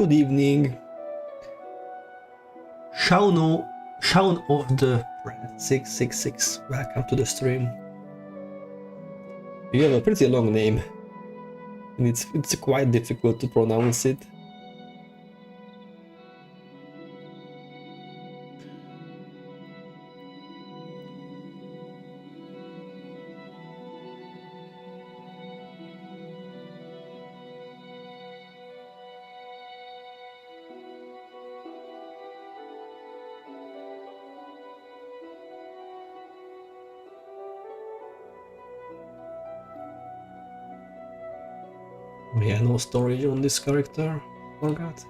Good evening. Shaun of the Brand 666. Welcome to the stream. You have a pretty long name. And it's quite difficult to pronounce it. Yeah, no storage on this character. Forgot.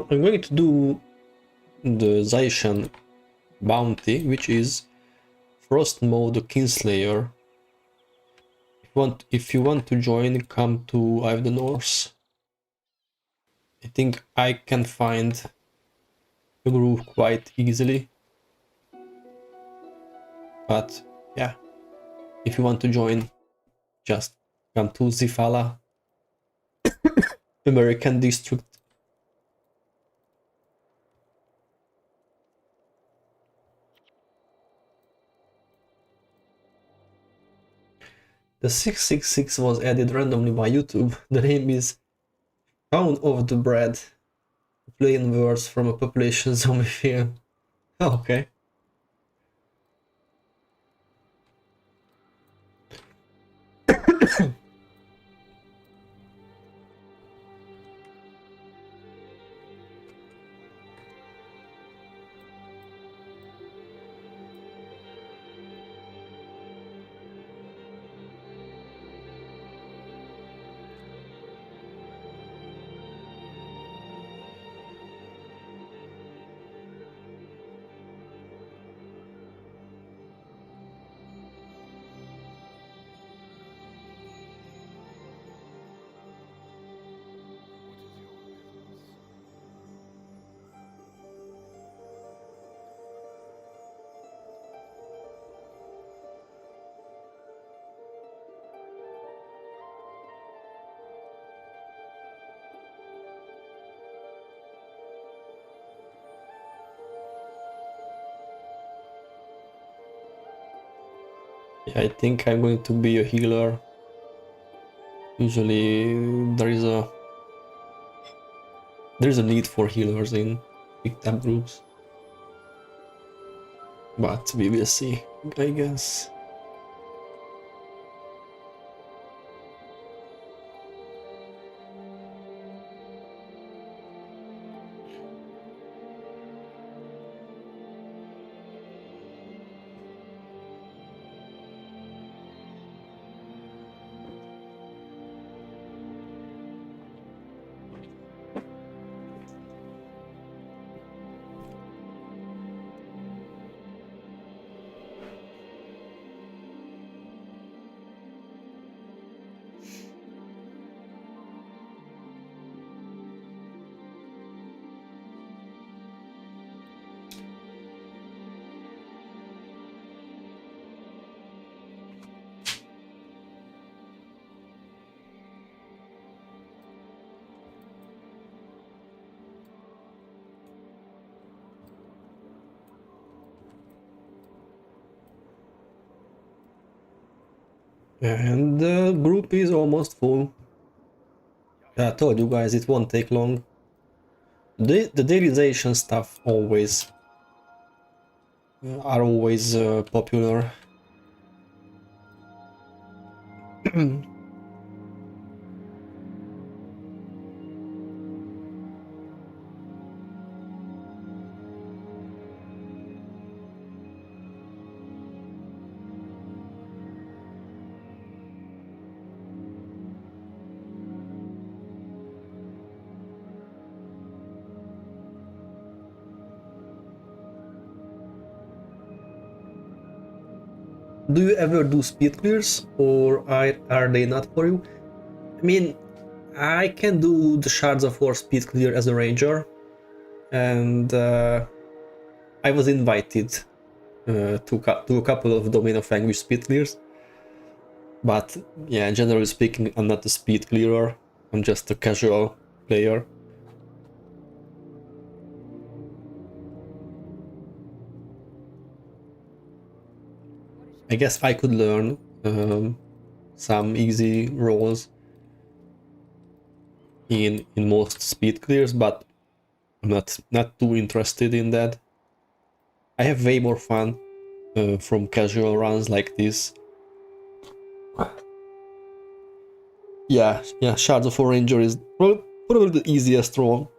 I'm going to do the Zaishan bounty, which is Frostmaw the Kinslayer. If you want to join, come to Eye of the North. I think I can find a group quite easily. But yeah, if you want to join, just come to Zifala, American District. The 666 was added randomly by YouTube. The name is Pound of the Bread. Plain words from a population zombie film. Oh, okay. Yeah, I think I'm going to be a healer. Usually there's a need for healers in picked up groups. But we will see, I guess. And the group is almost full. I told you guys it won't take long. The dailization stuff always are always popular. do you ever do speed clears, or are they not for you? I mean, I can do the Shards of War speed clear as a ranger, and I was invited to a couple of Domain of Anguish speed clears. But yeah, generally speaking, I'm not a speed clearer. I'm just a casual player. I guess I could learn some easy rolls in most speed clears, but I'm not too interested in that. I have way more fun from casual runs like this. Yeah, Shards of War Ranger is probably the easiest roll.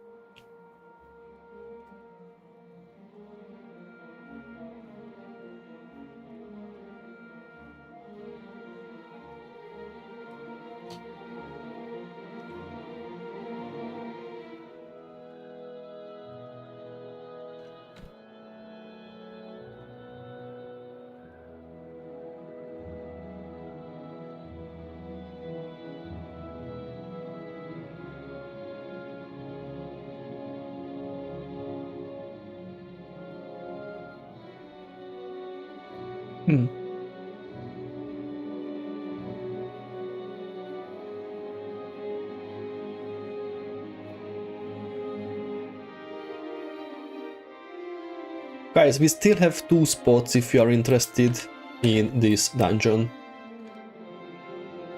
Guys, we still have 2 spots if you are interested in this dungeon.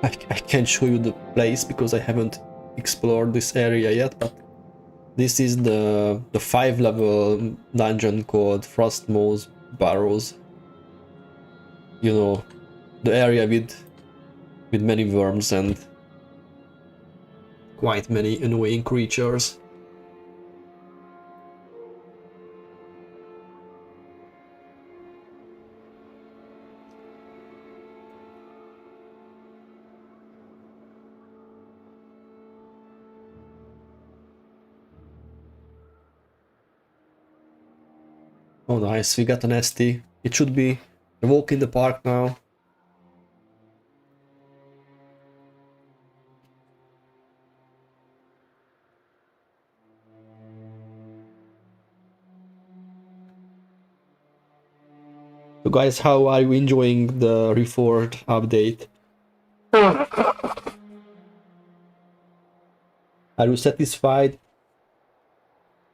I can't show you the place because I haven't explored this area yet, but this is the 5-level dungeon called Frostmaw's Burrows. You know, the area with many worms and quite many annoying creatures. Oh nice, we got an ST. It should be a walk in the park now. So guys, how are you enjoying the Reforge update? Are you satisfied?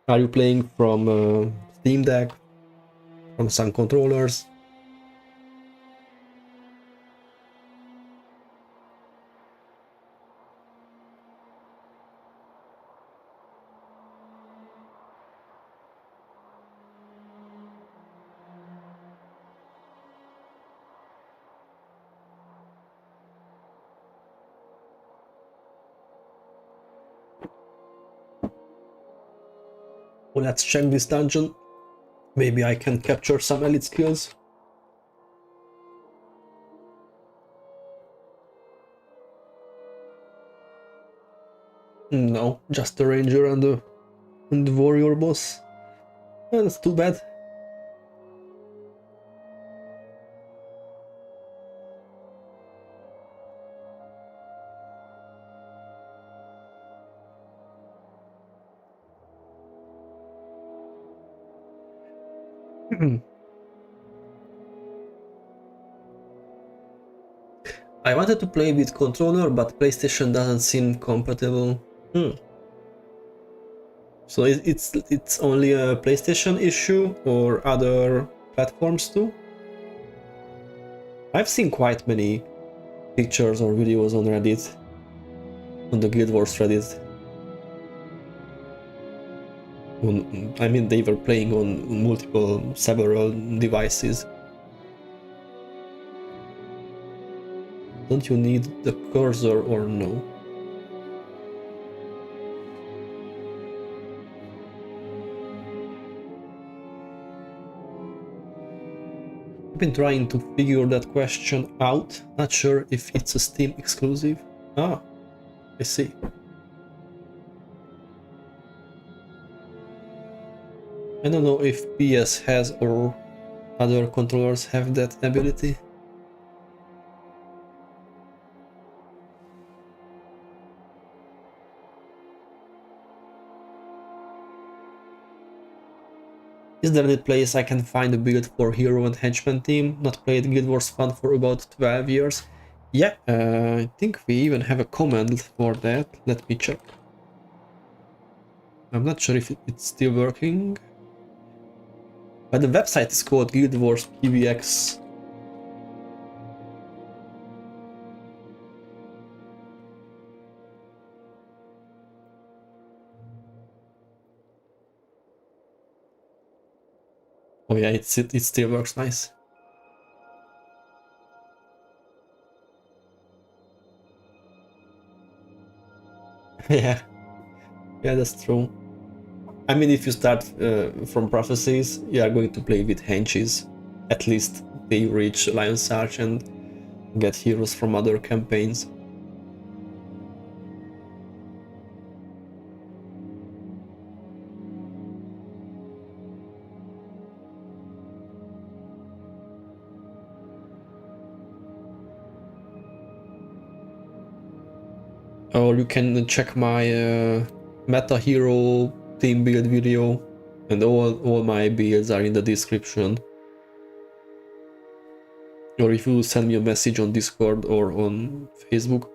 Are you playing from Steam Deck? From some controllers? Well, let's check this dungeon. Maybe I can capture some elite skills. No, just the ranger and the warrior boss. Yeah, that's too bad. I wanted to play with controller, but PlayStation doesn't seem compatible. So it's only a PlayStation issue or other platforms too? I've seen quite many pictures or videos on Reddit, on the Guild Wars Reddit. I mean, they were playing on several devices. Don't you need the cursor or no? I've been trying to figure that question out. Not sure if it's a Steam exclusive. Ah, I see. I don't know if PS has or other controllers have that ability. Is there any place I can find a build for hero and henchman team? Not played Guild Wars Fun for about 12 years. Yeah, I think we even have a command for that. Let me check. I'm not sure if it's still working. But the website is called Guild Wars PBX. Oh yeah, it still works nice. Yeah, that's true. I mean, if you start from Prophecies, you are going to play with henches. At least they reach Lion's Arch and get heroes from other campaigns. Or you can check my meta hero team build video, and all my builds are in the description. Or if you send me a message on Discord or on Facebook,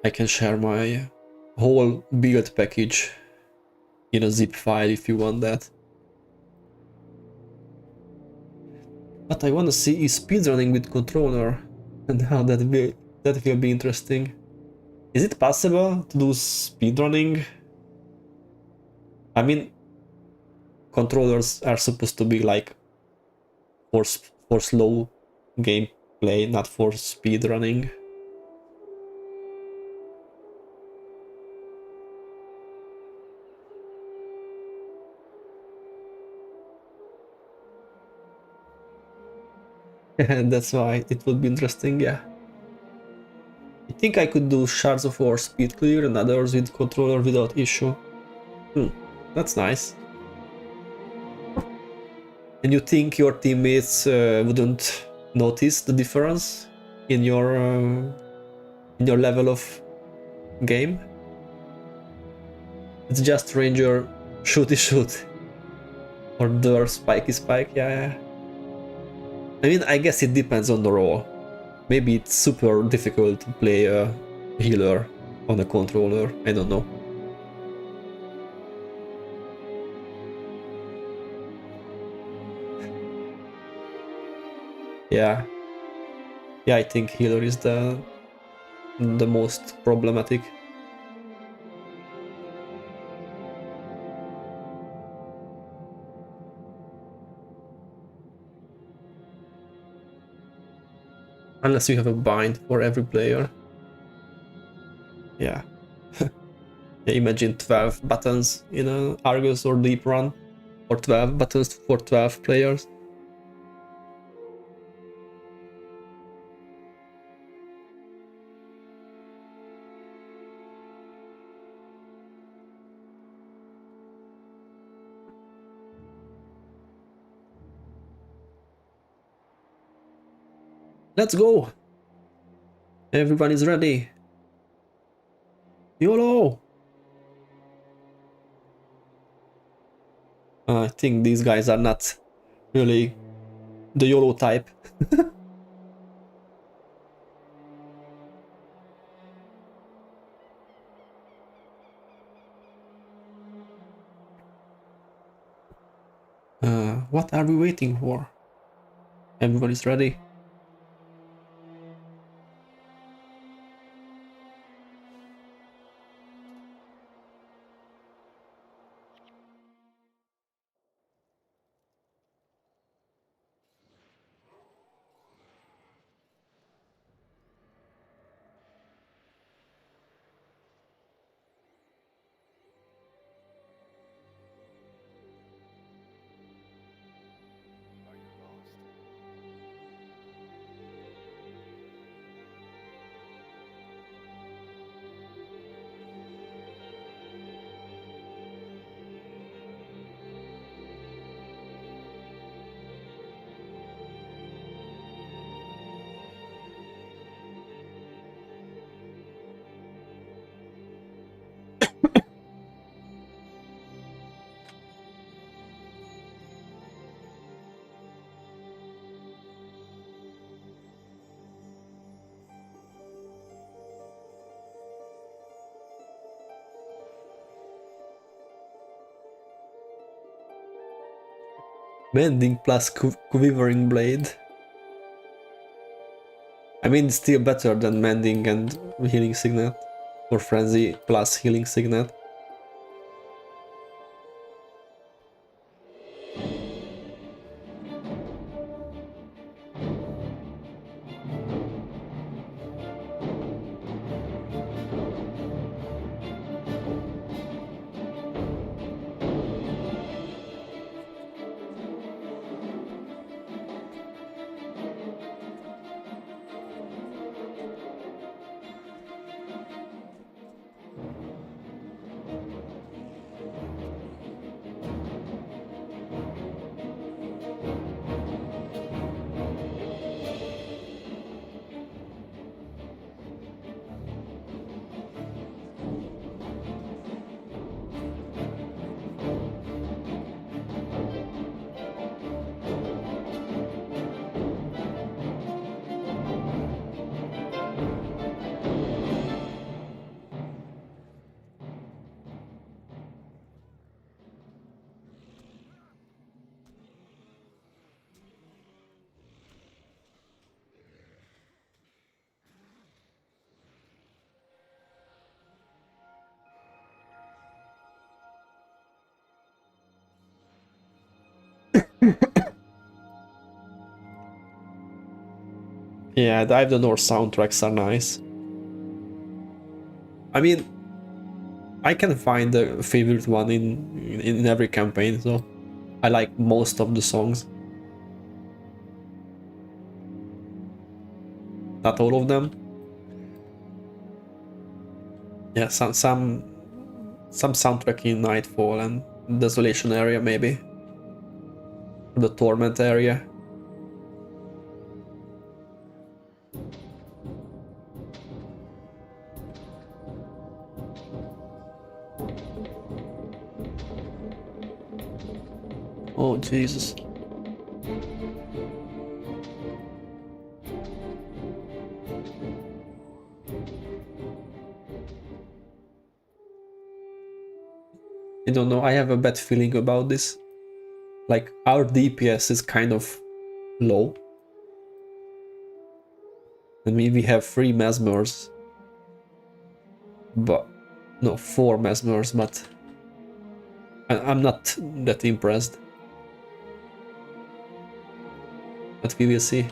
I can share my whole build package in a zip file if you want that. What I want to see is speedrunning with controller, and how that will be interesting. Is it possible to do speedrunning? I mean, controllers are supposed to be like for slow gameplay, not for speedrunning. And that's why it would be interesting, yeah. I think I could do Shards of War speed clear and others with controller without issue. That's nice. And you think your teammates wouldn't notice the difference in your level of game? It's just Ranger shooty shoot or Dur spikey spike, yeah. I mean, I guess it depends on the role. Maybe it's super difficult to play a healer on a controller, I don't know. Yeah. Yeah, I think healer is the most problematic. Unless you have a bind for every player. Yeah. Yeah, imagine 12 buttons in a Argus or Deep Run, or 12 buttons for 12 players. Let's go! Everyone is ready. YOLO! I think these guys are not really the YOLO type. What are we waiting for? Everyone is ready. Mending plus Quivering Blade. I mean, it's still better than Mending and Healing Signet. Or Frenzy plus Healing Signet. Yeah, Dive the North soundtracks are nice. I mean, I can find a favorite one in every campaign, so I like most of the songs. Not all of them. Yeah, some soundtrack in Nightfall and Desolation area maybe. The Torment area. Oh Jesus. I don't know, I have a bad feeling about this. Like, our DPS is kind of low. I mean, we have 3 Mesmers. But, no, 4 Mesmers, but I'm not that impressed. But we will see.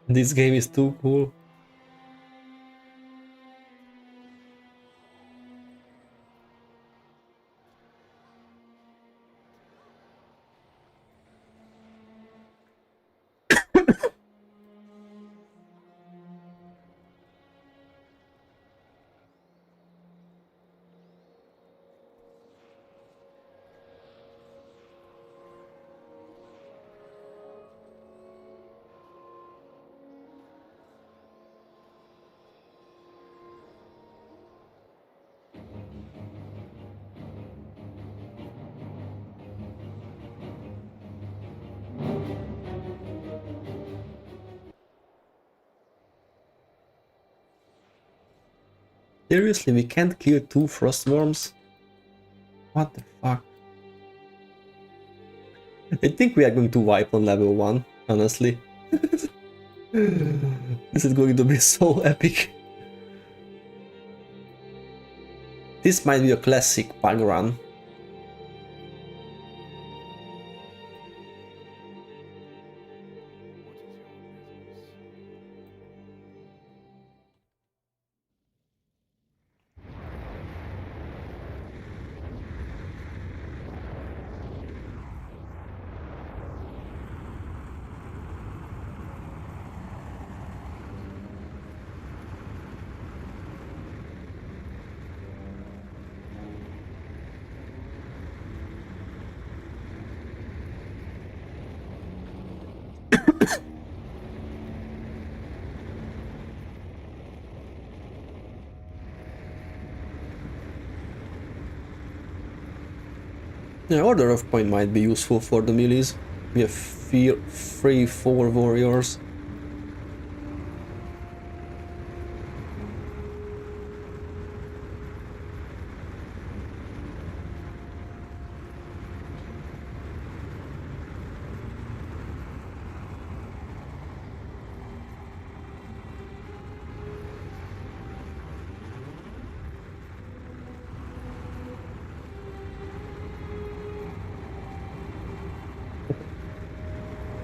This game is too cool. Seriously, we can't kill 2 frost worms? What the fuck? I think we are going to wipe on level 1, honestly. This is going to be so epic. This might be a classic pug run. The Order of Point might be useful for the melees. We have 4 warriors.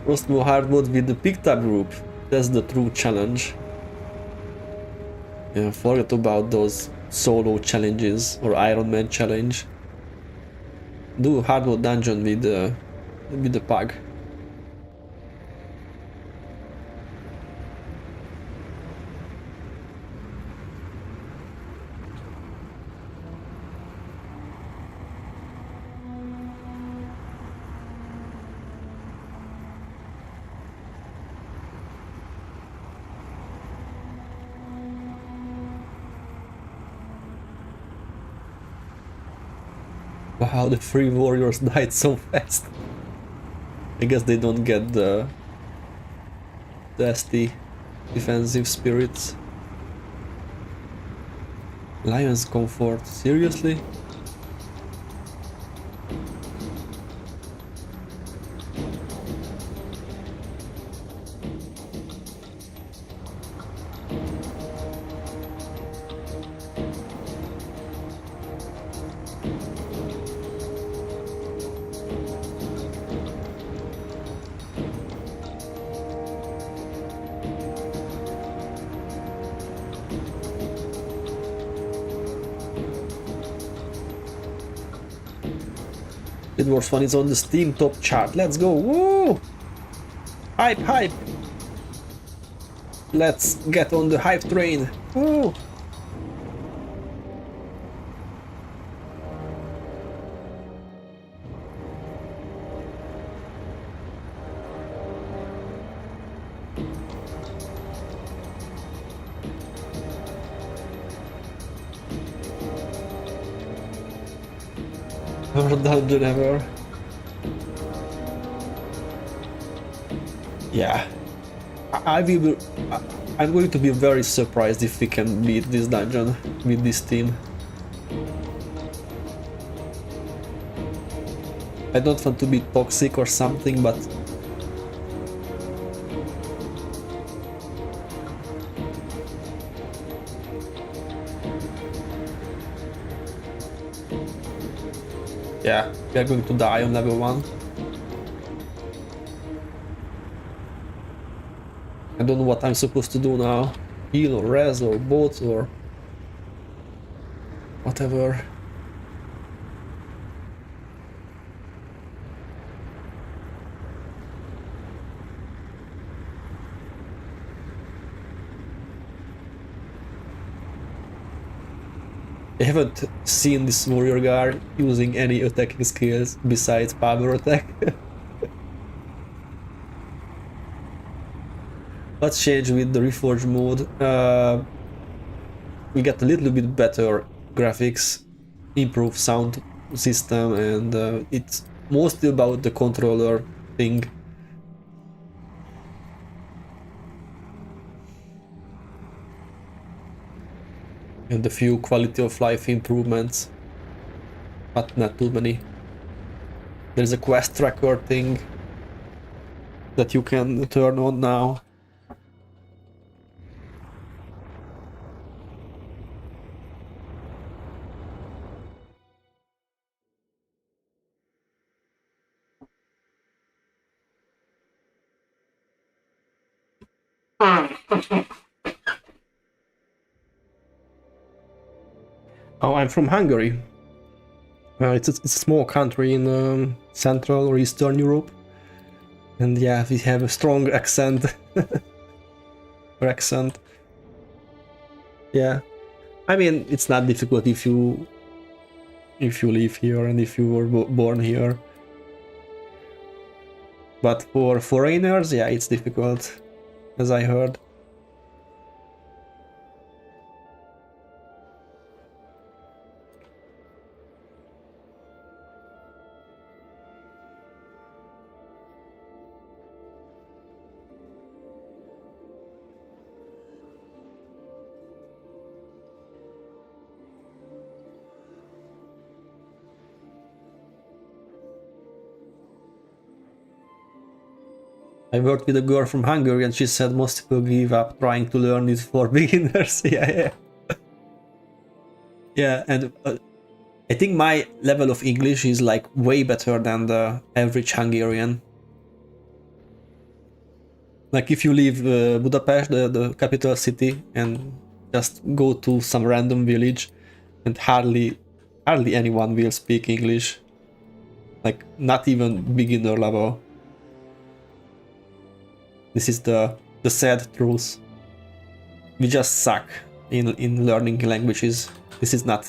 Frostmaw hardwood with the Picta group. That's the true challenge. Yeah, forget about those solo challenges or Iron Man challenge. Do hardwood dungeon with the pug. Wow, the 3 warriors died so fast. I guess they don't get the ST defensive spirits. Lion's comfort, seriously? It Wars 1 is on the Steam top chart. Let's go! Woo! Hype, hype! Let's get on the hype train! Woo! Worst dungeon ever. Yeah. I'm going to be very surprised if we can beat this dungeon with this team. I don't want to be toxic or something, but yeah, we are going to die on level 1. I don't know what I'm supposed to do now. Heal or res or both or whatever. I haven't seen this warrior guard using any attacking skills besides power attack. What's changed with the Reforge mode? We got a little bit better graphics, improved sound system, and it's mostly about the controller thing. and a few quality of life improvements, but not too many. There's a quest tracker thing that you can turn on now. Oh, I'm from Hungary. It's a small country in Central or Eastern Europe. And yeah, we have a strong accent. accent. Yeah. I mean, it's not difficult if you live here and if you were born here. But for foreigners, yeah, it's difficult, as I heard. I worked with a girl from Hungary and she said most people give up trying to learn it for beginners. Yeah. Yeah, and I think my level of English is like way better than the average Hungarian. Like if you leave Budapest, the capital city, and just go to some random village, and hardly anyone will speak English. Like not even beginner level. This is the sad truth. We just suck in learning languages. This is not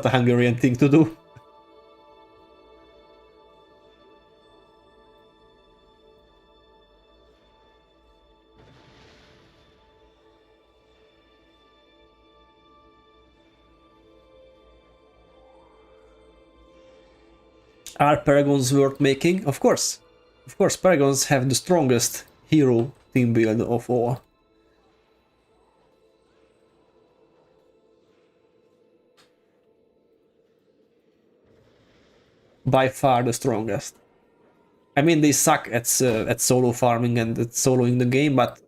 a Hungarian thing to do. Are Paragons worth making? Of course. Of course, Paragons have the strongest hero team build of all. By far the strongest. I mean, they suck at solo farming and at soloing the game, but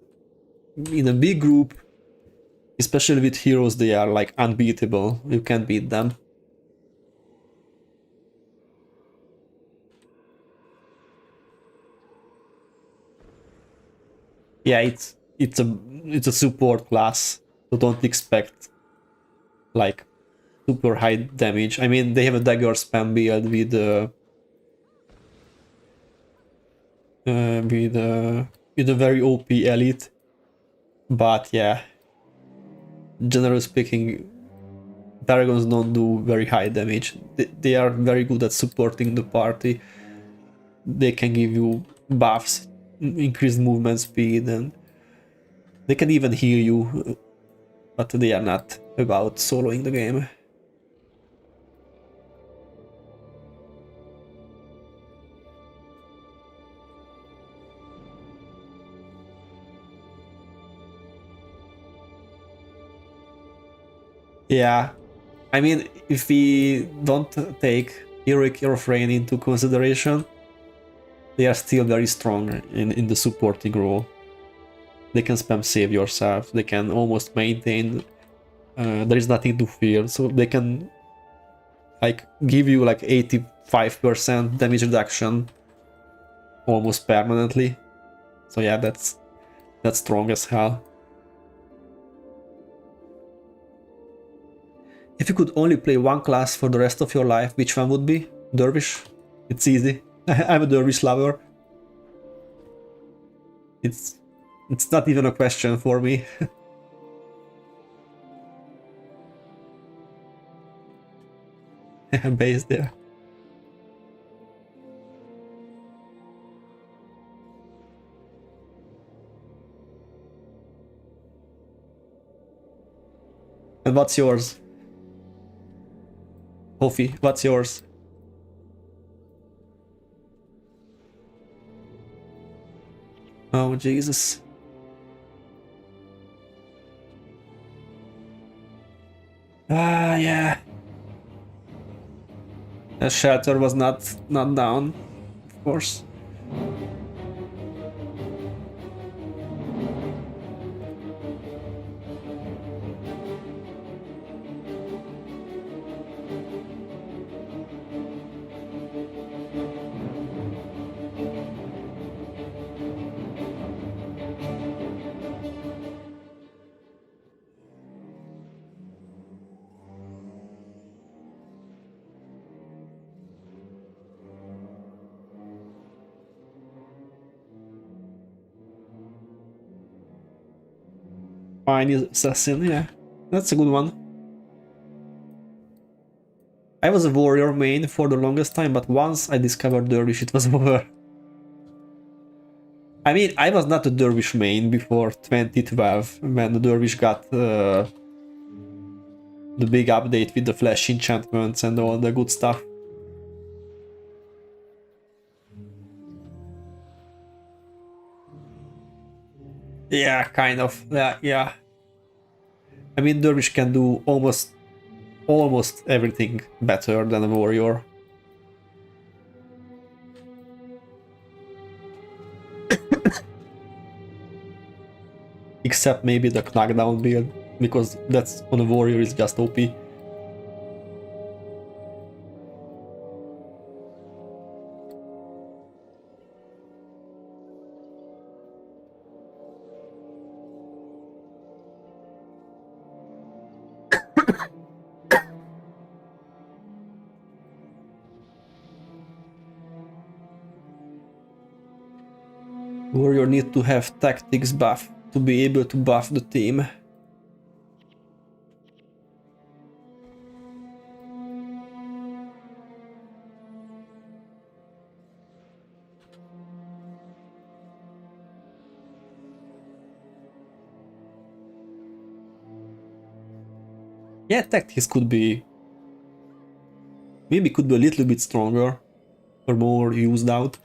in a big group, especially with heroes, they are like unbeatable. You can't beat them. Yeah, it's a support class, so don't expect like super high damage. I mean, they have a dagger spam build with a very OP elite, but yeah, generally speaking, Paragons don't do very high damage. They are very good at supporting the party. They can give you buffs, increased movement speed, and they can even heal you, but they are not about soloing the game. Yeah, I mean, if we don't take heroic refrain into consideration, they are still very strong in the supporting role. They can spam save yourself, they can almost maintain, there is nothing to fear, so they can like give you like 85% damage reduction almost permanently. So yeah, that's strong as hell. If you could only play one class for the rest of your life, which one would be? Dervish? It's easy. I'm a Dervish lover. It's not even a question for me. Base there. And what's yours? Hofi, what's yours? Oh, Jesus. Ah, yeah. The shelter was not down, of course. Fine assassin, yeah. That's a good one. I was a warrior main for the longest time, but once I discovered dervish, it was over. I mean, I was not a dervish main before 2012, when the dervish got the big update with the flash enchantments and all the good stuff. Yeah, kind of. Yeah. I mean, dervish can do almost everything better than a warrior. Except maybe the knockdown build, because that's on a warrior is just OP. Warrior need to have tactics buff to be able to buff the team. Yeah, tactics could be... maybe could be a little bit stronger or more used out.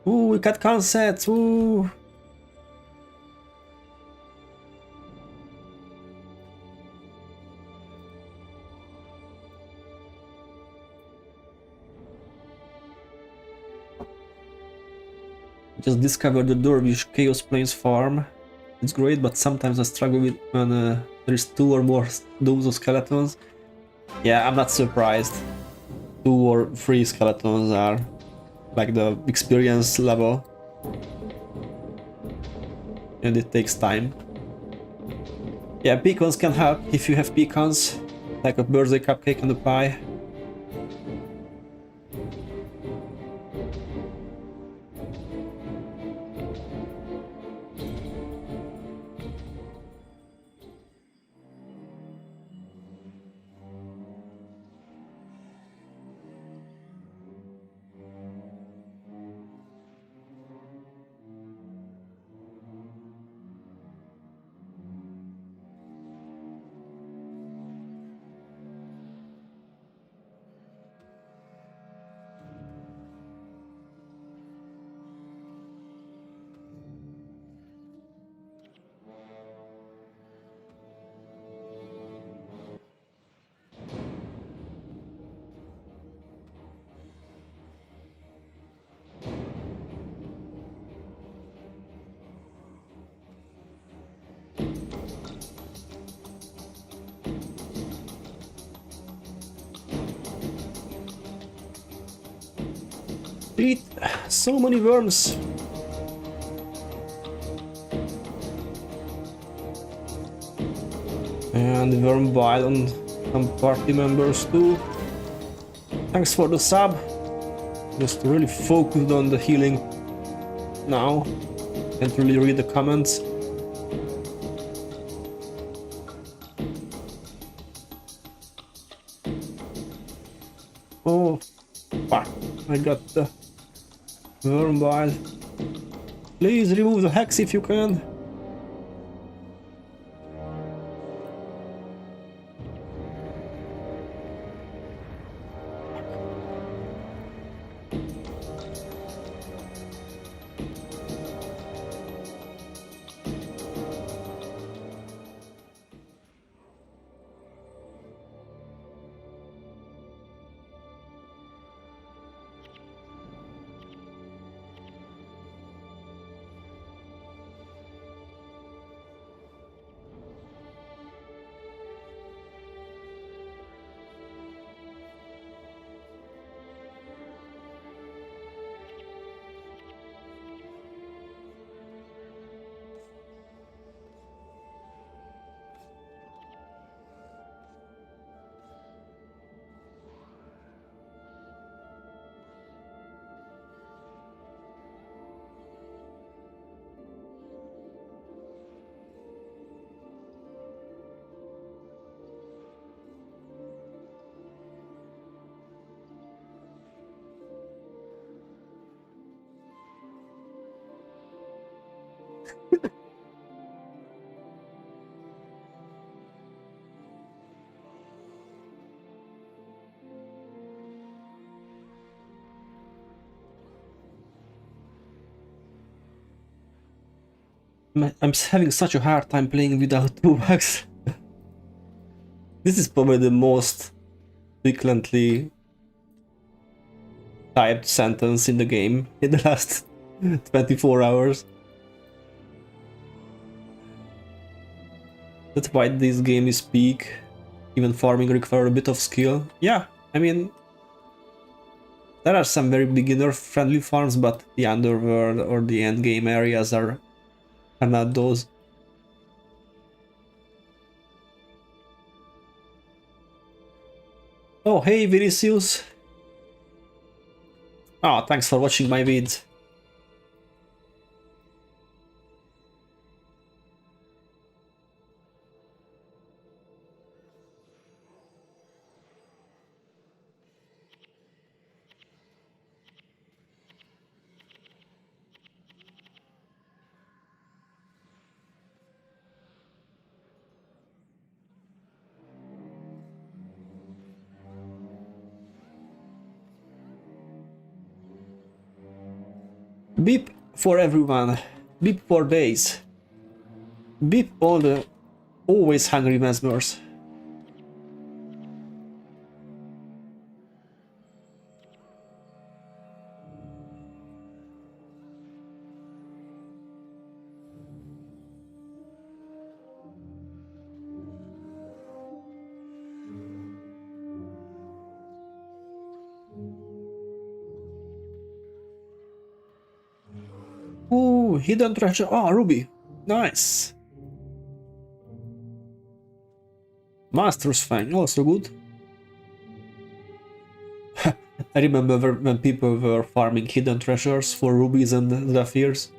Ooh, we got concepts, ooh! Just discovered the Dervish Chaos Plains farm. It's great, but sometimes I struggle with when there is 2 or more dooms of skeletons. Yeah, I'm not surprised. 2 or 3 skeletons are like the experience level. And it takes time. Yeah, pecans can help if you have pecans, like a birthday cupcake and a pie. Eat so many worms. And worm bite on some party members too. Thanks for the sub. Just really focused on the healing now. Can't really read the comments. Oh, fuck. I got the worm bile. Please remove the hex if you can. I'm having such a hard time playing without toolbox. This is probably the most frequently typed sentence in the game in the last 24 hours. That's why this game is peak. Even farming requires a bit of skill. Yeah, I mean, there are some very beginner-friendly farms, but the underworld or the endgame areas are not those. Oh, hey Vinicius! Oh, thanks for watching my vids. Beep for everyone. Beep for days. Beep all the always hungry mesmers. Ooh, hidden treasure. Oh, ruby. Nice. Master's Fang, also good. I remember when people were farming hidden treasures for rubies and zephyrs.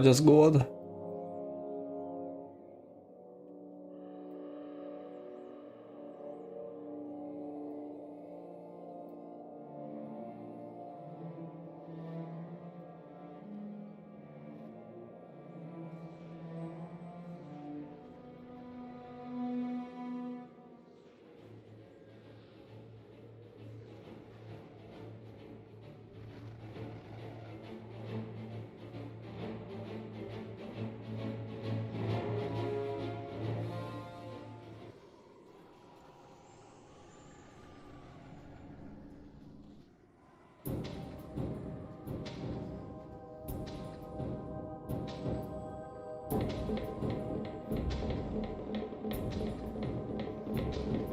Just gold.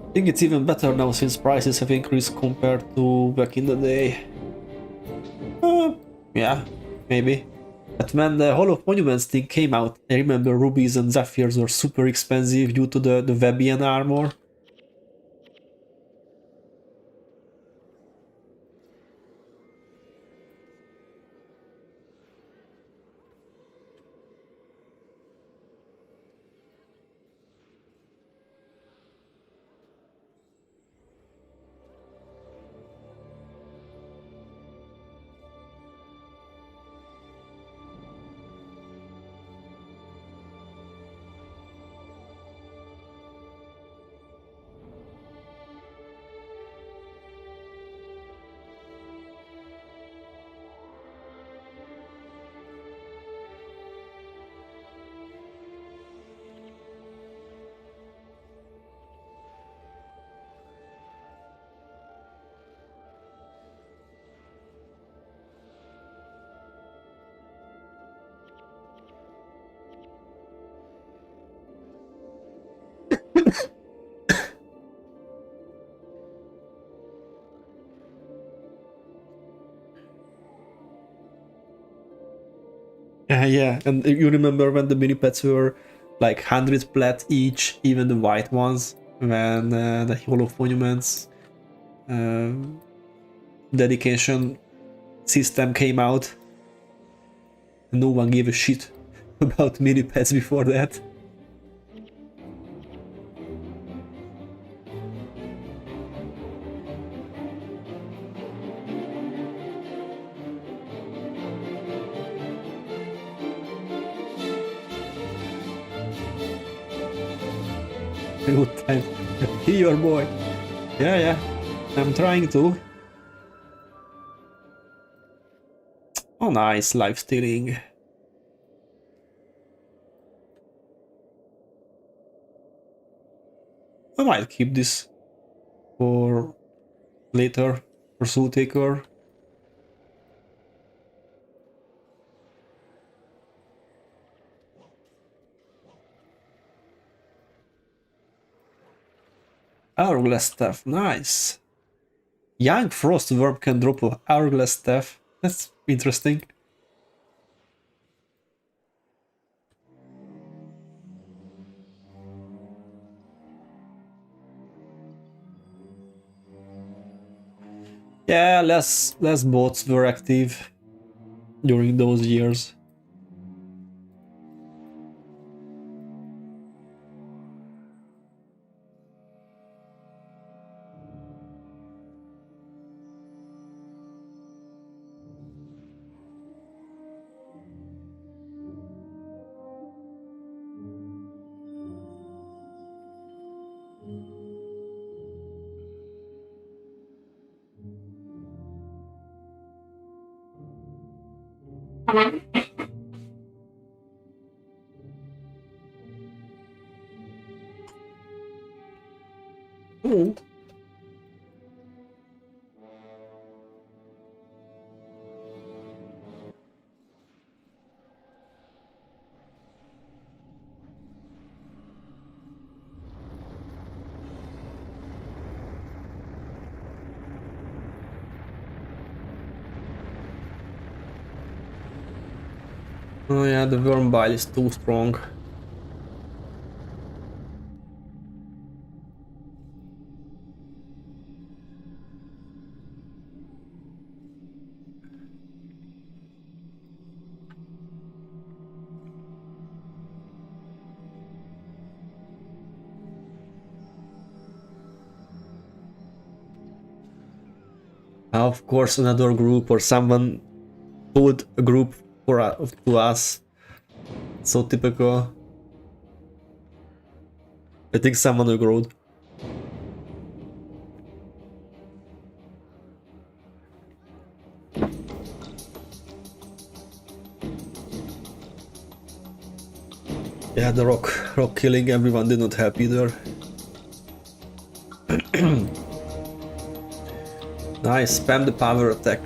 I think it's even better now since prices have increased compared to back in the day. Yeah, maybe. But when the Hall of Monuments thing came out, I remember rubies and zephyrs were super expensive due to the Webian armor. Yeah, and you remember when the mini pets were like 100 plat each, even the white ones, when the Hall of Monuments dedication system came out. No one gave a shit about mini pets before that. Good time. Here, boy. Yeah, yeah. I'm trying to. Oh, nice. Life stealing. I might keep this for later. For Soul Taker. Hourglass Staff. Nice. Young Frostworm can drop a Hourglass Staff. That's interesting. Yeah, less bots were active during those years. Mm. Oh yeah, the worm bile is too strong. Of course, another group or someone pulled a group for to us. So typical. I think someone aggroed. Yeah, the rock killing everyone did not help either. Nice, spam the power attack.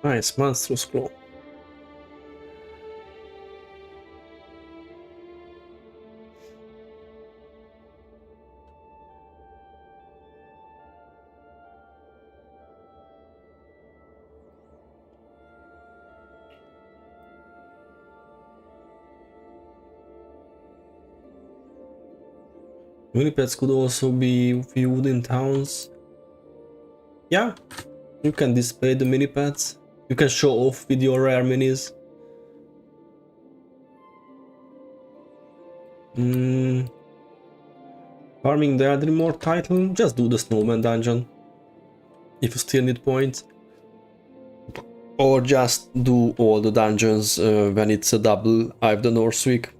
Nice, monstrous claw. Millipeds could also be viewed in towns. Yeah, you can display the minipads. You can show off with your rare minis. Farming the Eldrimore title, just do the Snowman dungeon. If you still need points. Or just do all the dungeons when it's a double I've the North week.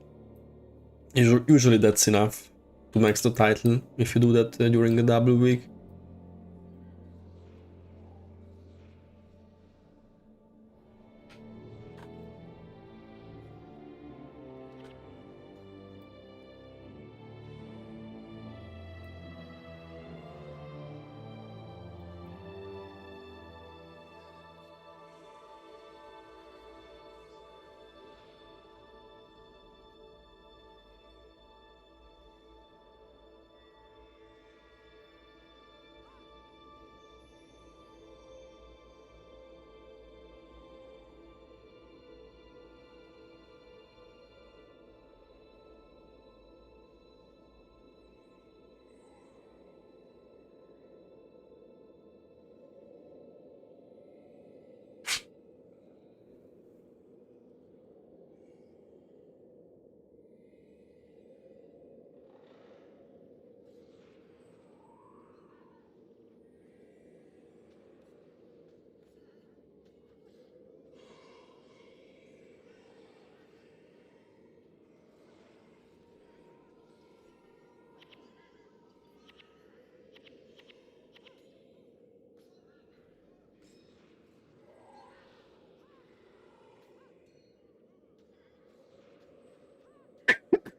Usually that's enough to max the title if you do that during the double week.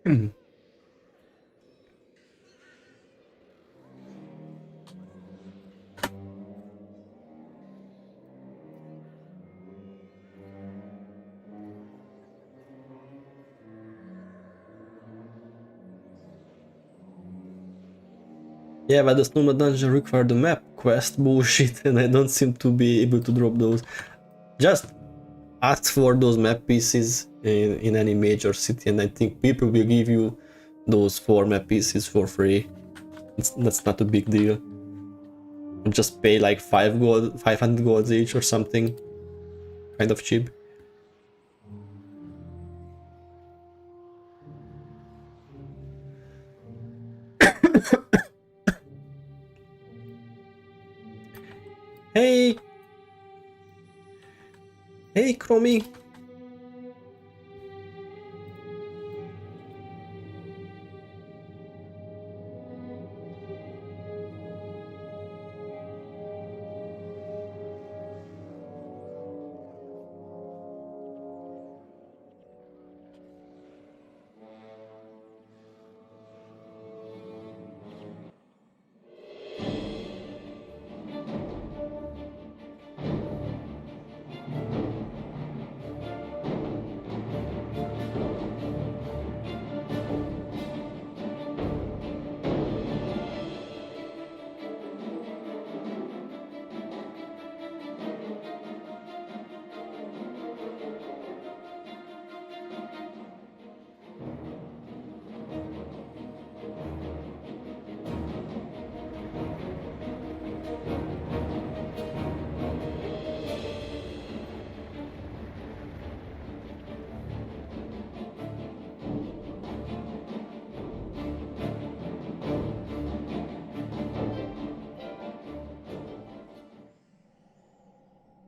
Yeah, but the Snowman dungeon required the map quest bullshit, and I don't seem to be able to drop those. Just ask for those map pieces in any major city, and I think people will give you those 4 map pieces for free. That's not a big deal. Just pay like 500 golds each or something. Kind of cheap. Hey! Hey, Chromie!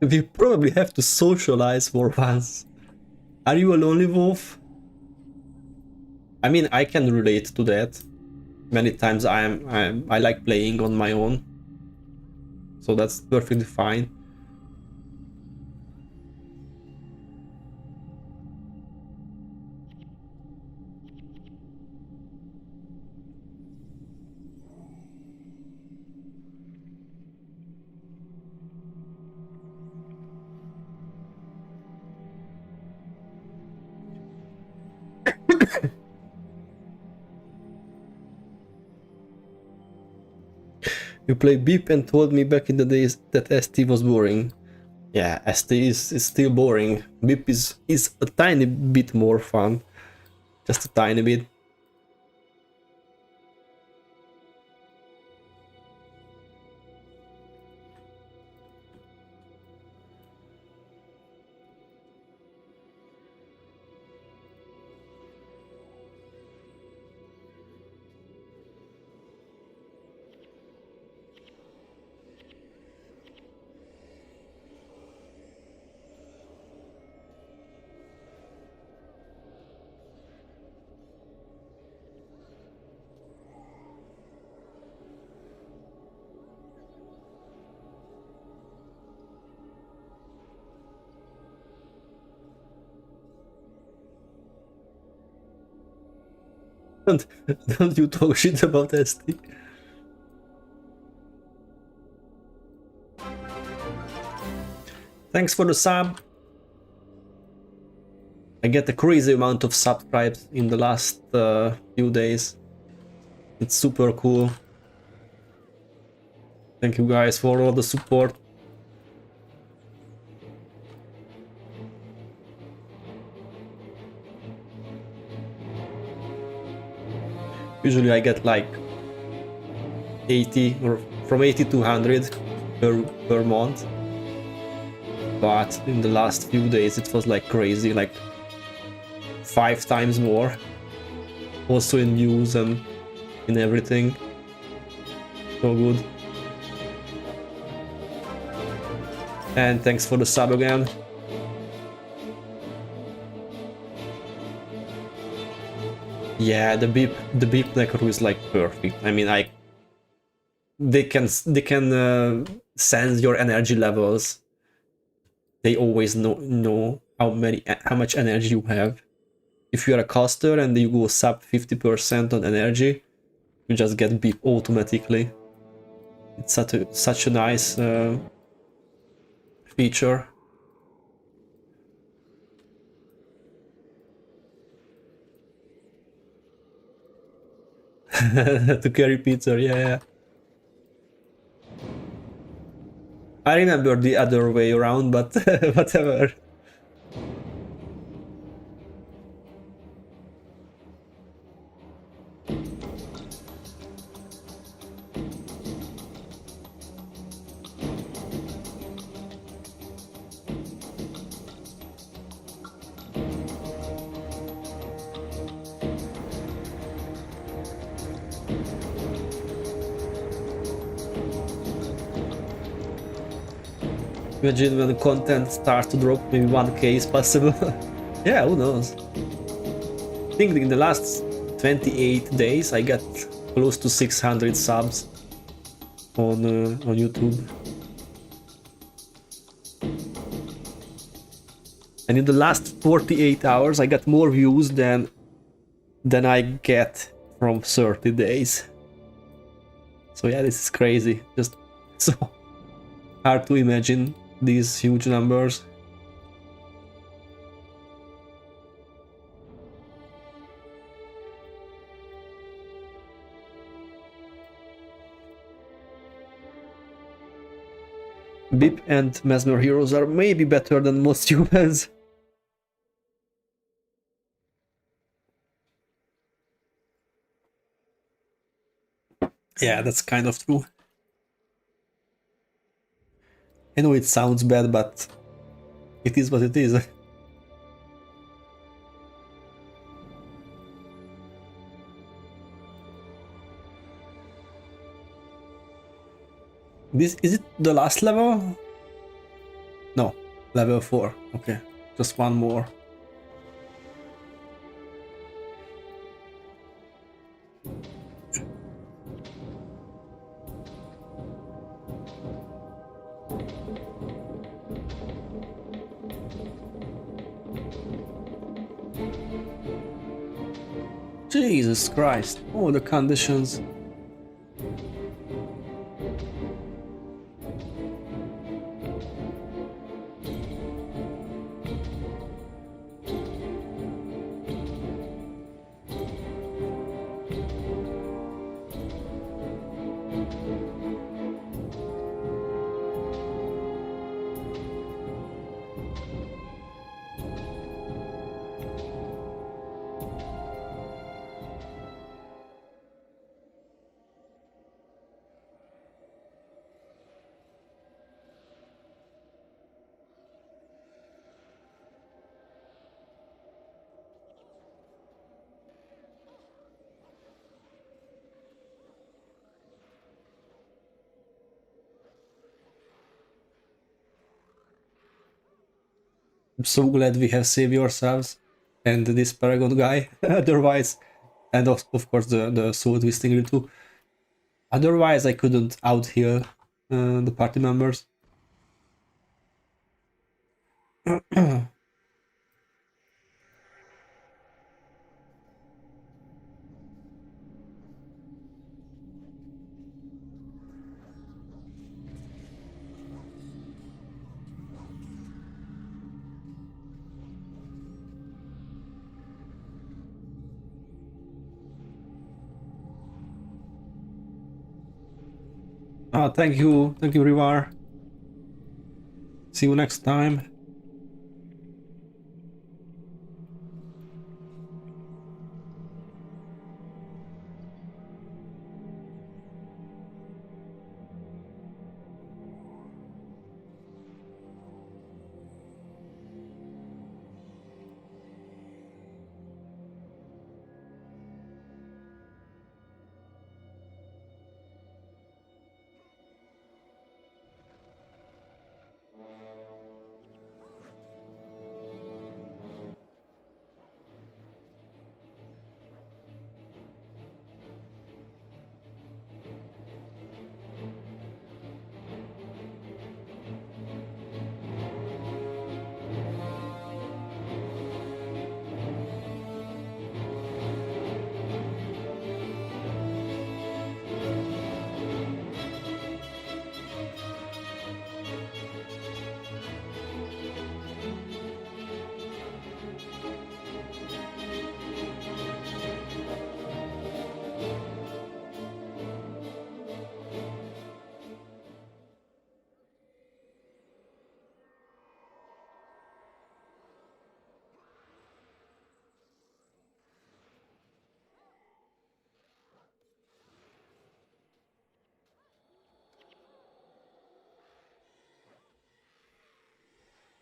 We probably have to socialize for once. Are you a lonely wolf? I mean, I can relate to that. Many times I like playing on my own, so that's perfectly fine. You play Beep and told me back in the days that ST was boring. Yeah, ST is still boring. Beep is a tiny bit more fun. Just a tiny bit. Don't you talk shit about ST. Thanks for the sub. I get a crazy amount of subscribes in the last few days. It's super cool. Thank you guys for all the support. Usually I get like 80 or from 80 to 100 per month. But in the last few days it was like crazy, like 5 times more. Also in views and in everything. So good. And thanks for the sub again. Yeah, the beep necro is like perfect. I mean, they can sense your energy levels. They always know how much energy you have. if you are a caster and you go sub 50% on energy, you just get beep automatically. It's such a nice feature. To carry pizza, yeah. I remember the other way around, but whatever. Imagine when content starts to drop, maybe 1k is possible. Yeah, who knows? I think in the last 28 days I got close to 600 subs on YouTube. And in the last 48 hours I got more views than I get from 30 days. So yeah, this is crazy. Just so hard to imagine these huge numbers. Bip and Mesmer heroes are maybe better than most humans. Yeah, that's kind of true. I know it sounds bad, but it is what it is. This is it the last level? No, level 4. Okay, just one more. Jesus Christ, all the conditions. I'm so glad we have saved ourselves and this Paragon guy. Otherwise, and of course the soul twisting too. Otherwise, I couldn't out-heal the party members. Thank you, Rivar. See you next time.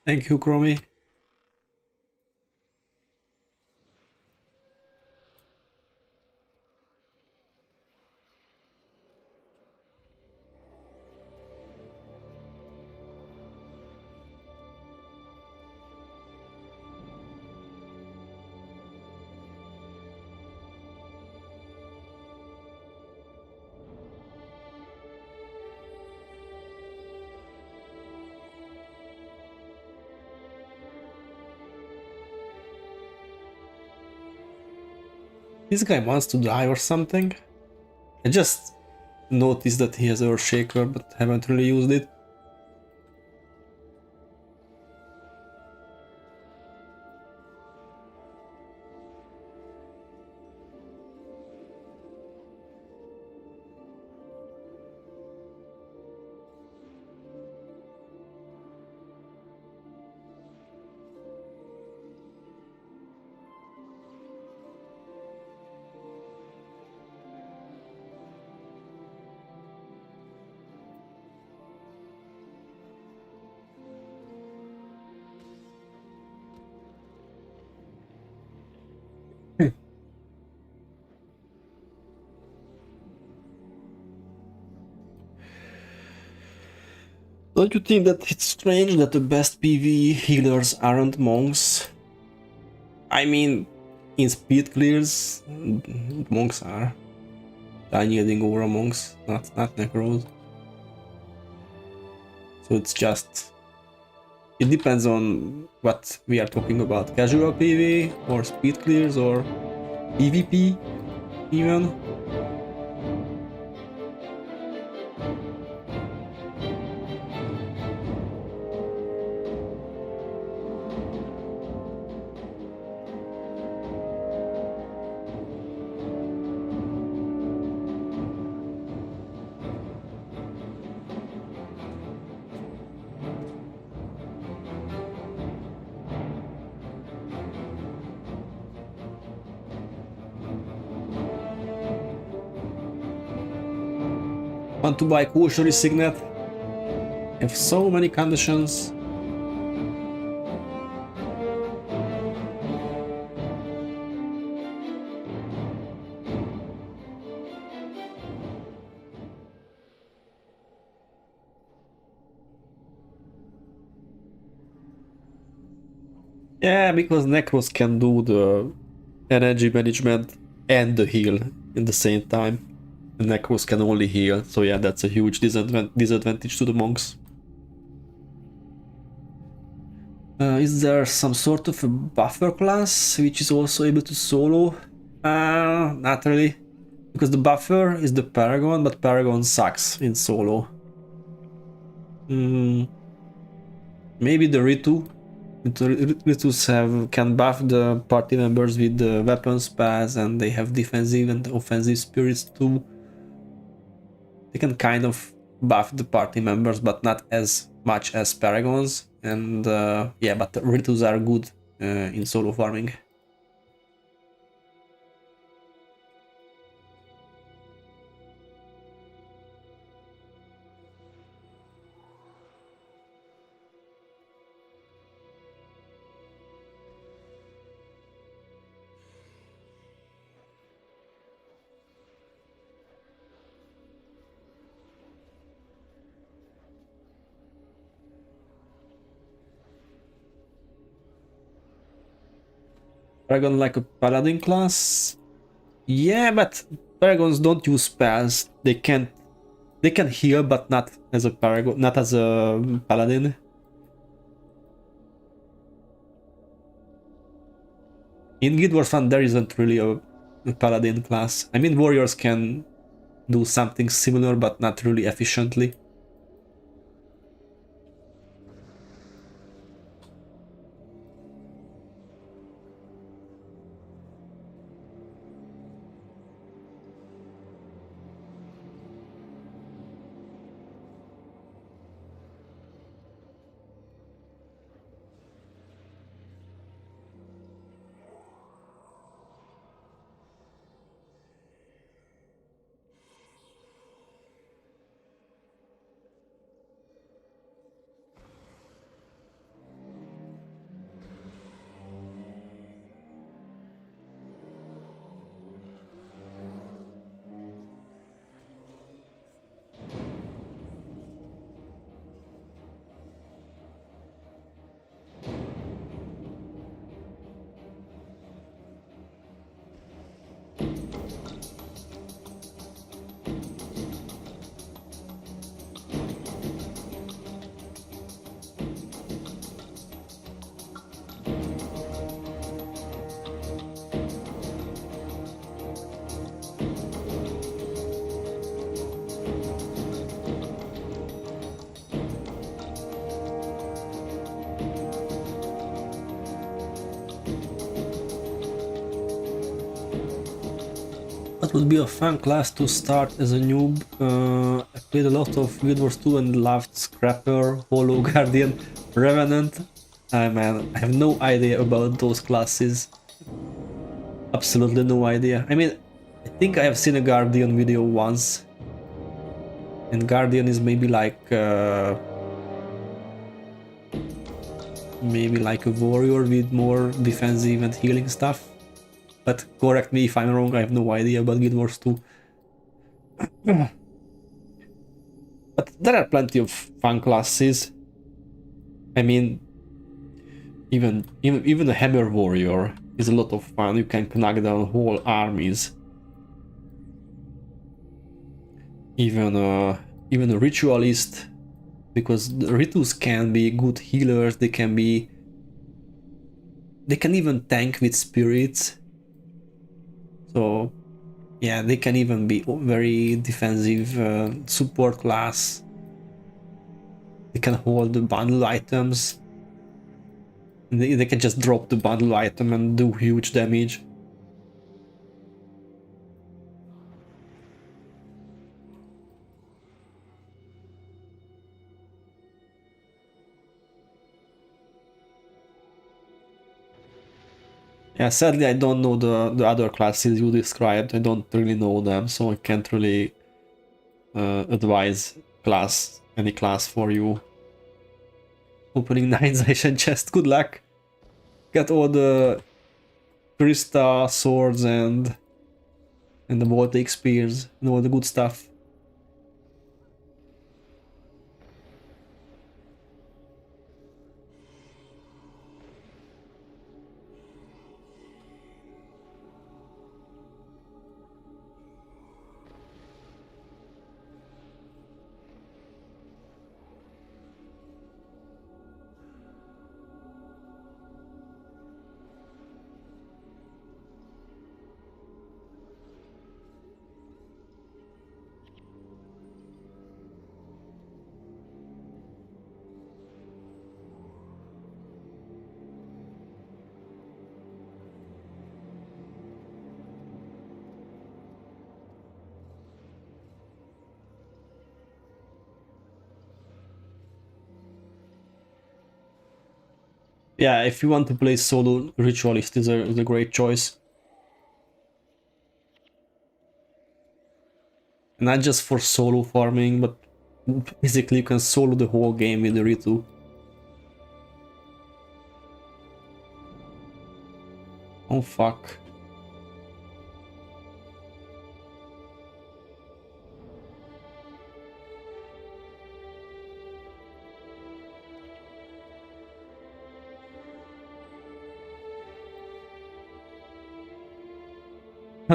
Thank you, Chromie. This guy wants to die or something. I just noticed that he has Earthshaker, but haven't really used it. Don't you think that it's strange that the best PvE healers aren't monks? I mean, in speed clears, monks are yielding over monks, not necros. So it's just... It depends on what we are talking about. Casual PvE, or speed clears, or PvP even. Want to buy Cautionary Signet? Have so many conditions. Yeah, because Necros can do the energy management and the heal in the same time. The Necros can only heal, so yeah, that's a huge disadvantage to the monks. Is there some sort of a buffer class which is also able to solo? Not really. Because the buffer is the Paragon, but Paragon sucks in solo. Maybe the Ritu. Ritus can buff the party members with the weapon spells, and they have defensive and offensive spirits too. They can kind of buff the party members, but not as much as Paragons. And yeah, but the Ritus are good in solo farming. Paragon like a paladin class? Yeah, but Paragons don't use spells. They can heal, but not as a Paragon, not as a paladin. In Guild Wars 1 there isn't really a paladin class. I mean, warriors can do something similar, but not really efficiently. What would be a fun class to start as a noob? I played a lot of Guild Wars 2 and loved Scrapper, Hollow Guardian, Revenant. Man, I have no idea about those classes. Absolutely no idea. I mean, I think I have seen a Guardian video once. And Guardian is maybe like a warrior with more defensive and healing stuff. But correct me if I'm wrong, I have no idea about Guild Wars 2. But there are plenty of fun classes. I mean, even a Hammer Warrior is a lot of fun. You can knock down whole armies. Even a Ritualist, because the Ritus can be good healers. They can even tank with spirits. So yeah, they can even be very defensive support class. They can hold the bundle items. They can just drop the bundle item and do huge damage. Yeah, sadly I don't know the other classes you described. I don't really know them, so I can't really advise any class for you. Opening 9 Zaishan chest, good luck. Get all the Krista swords and the Voltaic spears and all the good stuff. Yeah, if you want to play solo, Ritualist is a great choice. Not just for solo farming, but basically you can solo the whole game with the Ritu. Oh fuck.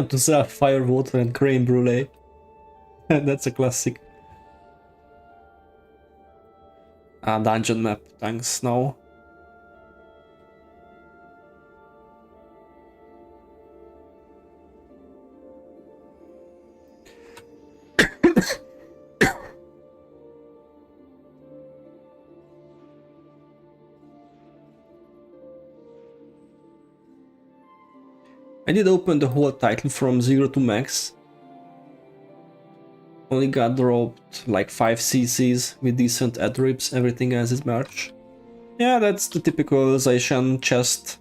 To sell fire water and creme brulee. That's a classic. Dungeon map, thanks, no. I did open the whole title from 0 to max. Only got dropped like 5 CCs with decent adribs, everything else is merch. Yeah, that's the typical Zaishan chest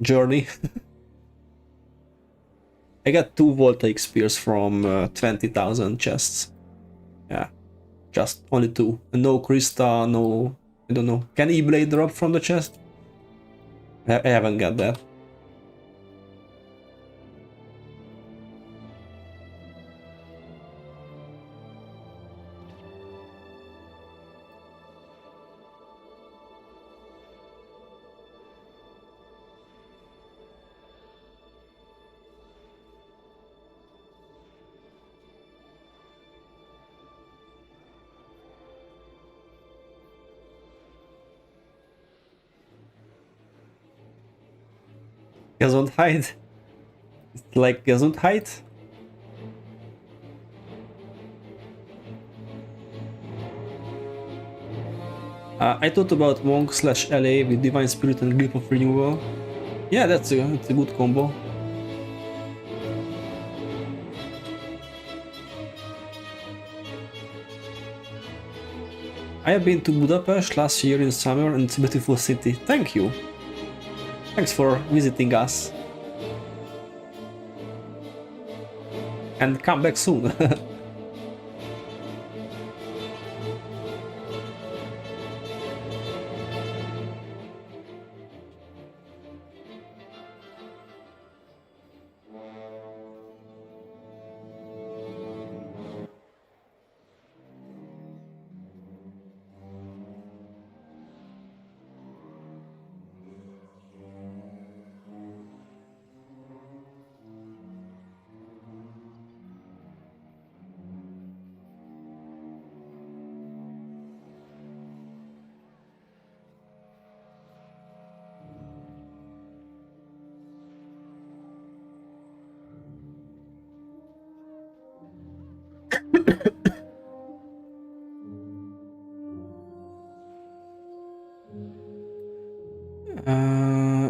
journey. I got 2 Voltaic spears from 20,000 chests. Yeah, just only 2. And no Krista, no... I don't know. Can E-Blade drop from the chest? I haven't got that. Gesundheit. It's like Gesundheit. I thought about Monk / LA with Divine Spirit and Grip of Renewal. Yeah, that's a good combo. I have been to Budapest last year in summer and it's a beautiful city. Thank you. Thanks for visiting us. And come back soon.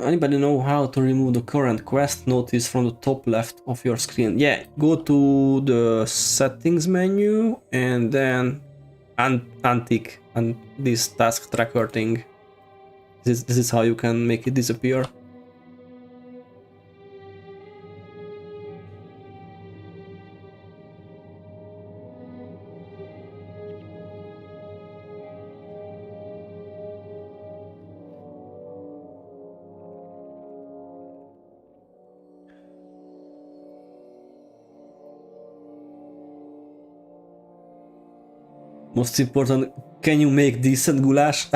Anybody know how to remove the current quest notice from the top left of your screen? Yeah, go to the settings menu and then untick and this task tracker thing. This is how you can make it disappear. Most important, can you make decent goulash?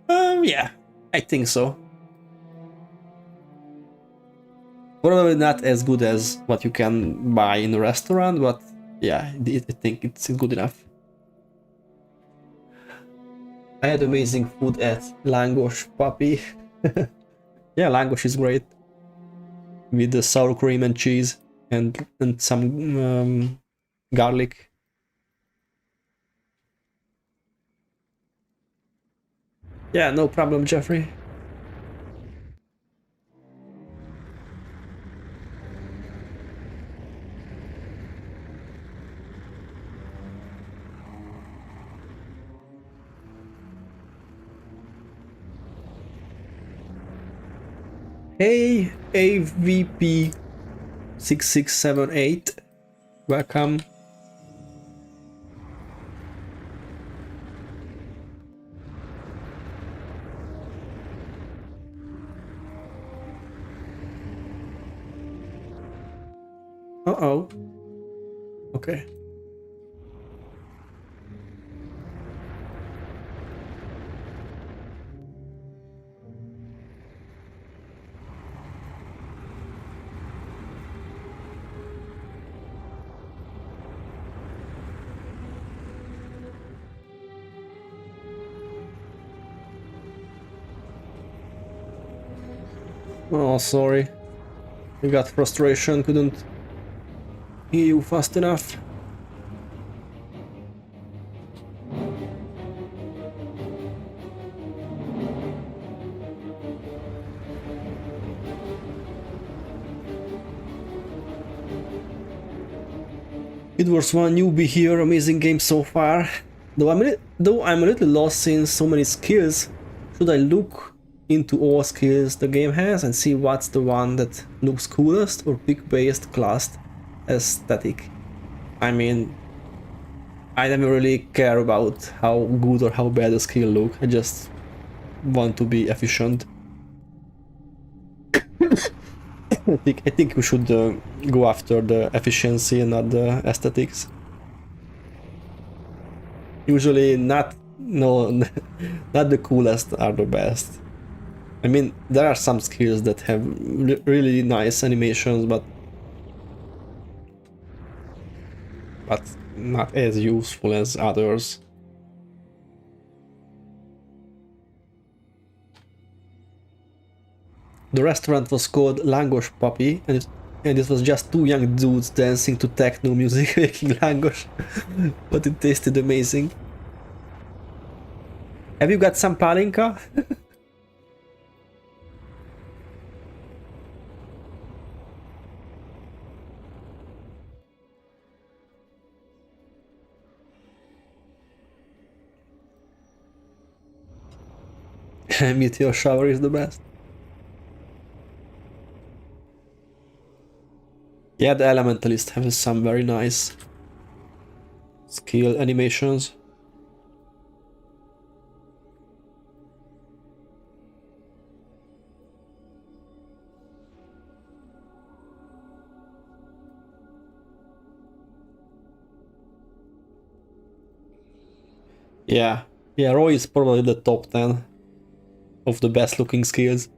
Yeah, I think so. Probably not as good as what you can buy in a restaurant, but yeah, I think it's good enough. I had amazing food at Langos Papi. Yeah, Langos is great. With the sour cream and cheese and some garlic. Yeah, no problem, Jeffrey. Hey, AVP 6678. Welcome. Uh-oh. Okay. Oh, sorry. I got frustration, couldn't hear you fast enough. It was one newbie here, amazing game so far. Though I'm a little lost seeing so many skills, should I look into all skills the game has and see what's the one that looks coolest or pick based class aesthetic? I mean, I never really care about how good or how bad a skill look, I just want to be efficient. I think we should go after the efficiency and not the aesthetics. Usually not the coolest are the best. I mean, there are some skills that have really nice animations, but not as useful as others. The restaurant was called Langos Papi, and it was just two young dudes dancing to techno music making langos, but it tasted amazing. Have you got some palinka? Meteor shower is the best. Yeah, the Elementalist has some very nice skill animations. Yeah, yeah, Roy is probably the top 10 of the best looking skills.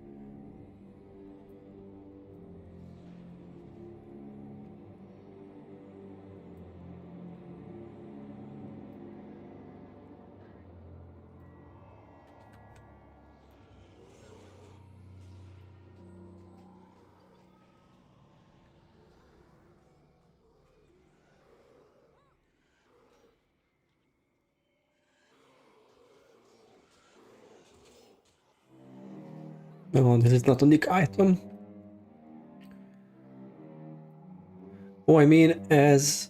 Oh, this is not a nick item. Oh, I mean, as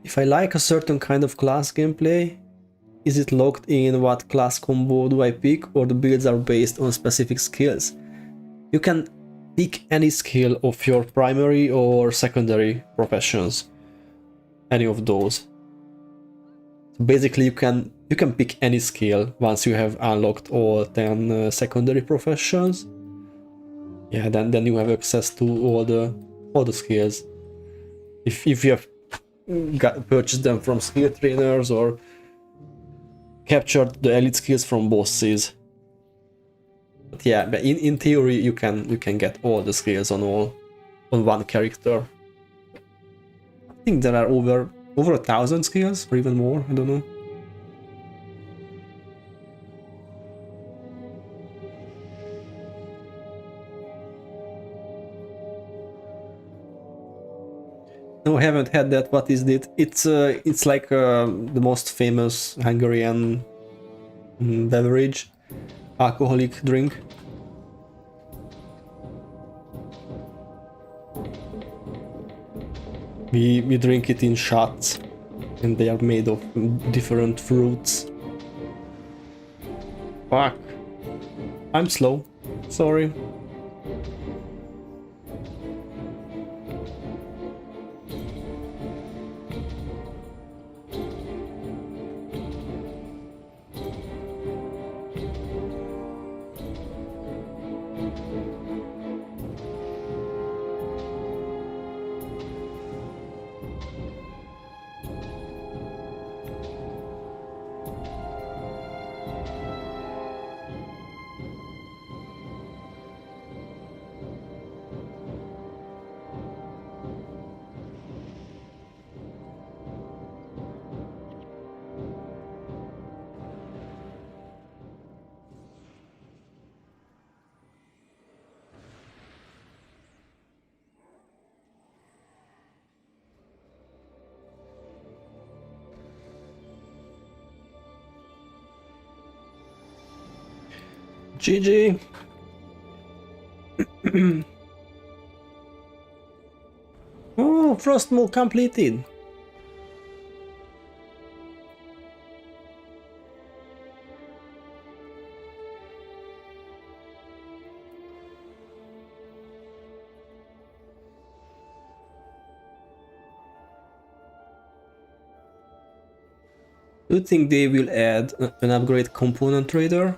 if I like a certain kind of class gameplay, is it locked in what class combo do I pick, or the builds are based on specific skills? You can pick any skill of your primary or secondary professions. Any of those. So basically, you can pick any skill once you have unlocked all 10 secondary professions. Yeah, then you have access to all the skills. If you have purchased them from skill trainers or captured the elite skills from bosses. But yeah, but in theory you can get all the skills on one character. I think there are over 1,000 skills or even more, I don't know. No, I haven't had that. What is it? It's like the most famous Hungarian beverage, alcoholic drink. We drink it in shots, and they are made of different fruits. Fuck. I'm slow. Sorry. GG. Oh, Frostmaw completed. Do you think they will add an upgrade component trader?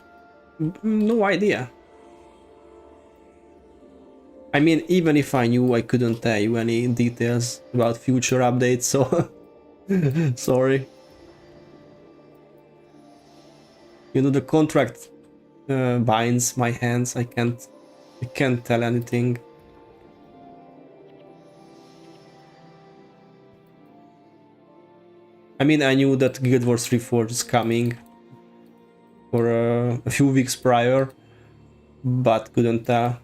No idea. I mean, even if I knew, I couldn't tell you any details about future updates, so sorry. You know, the contract binds my hands. I can't tell anything. I mean, I knew that Guild Wars Reforge is coming for a few weeks prior, but couldn't tell.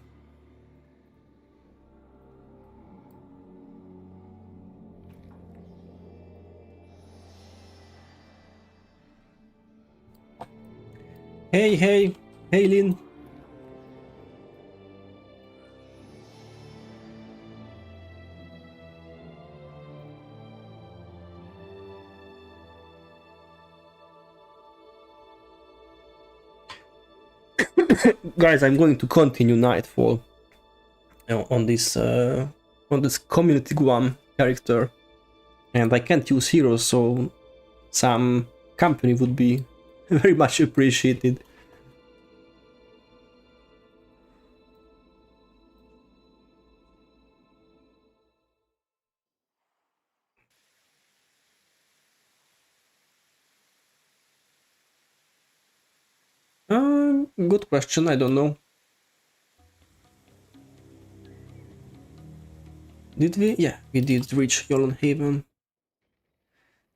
Hey, Lin. Guys, I'm going to continue Nightfall on this community Guam character, and I can't use heroes, so some company would be very much appreciated. Good question, I don't know. Did we? Yeah, we did reach Yolan Haven.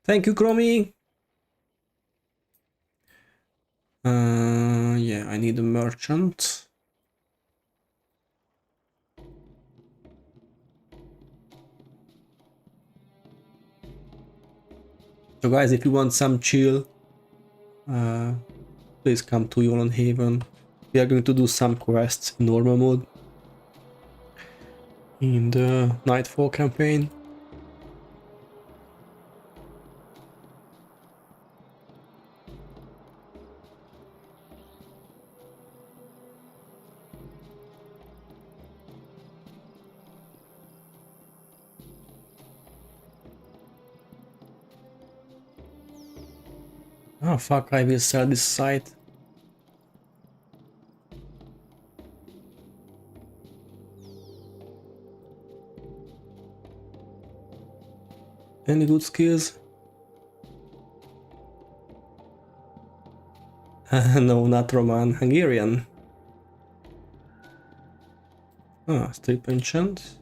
Thank you, Chromie! Yeah, I need a merchant. So guys, if you want some chill, please come to Yolan Haven. We are going to do some quests in normal mode in the Nightfall campaign. Oh fuck, I will sell this site. Any good skills? No, not Roman, Hungarian. Ah, strip enchant.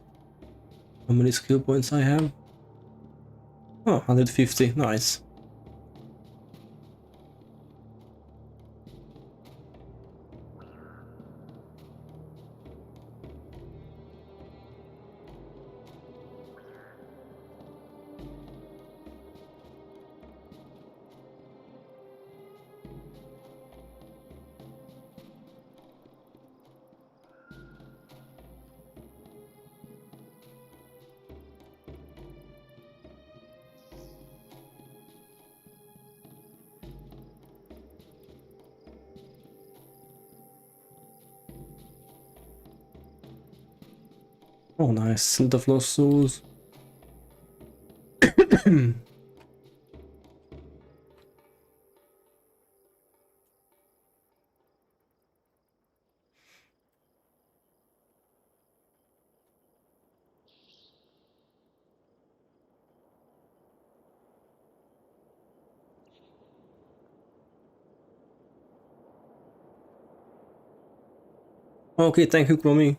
How many skill points I have? Oh, 150, nice. Oh, nice. Scent of Lost Souls. Okay, thank you, Chromie.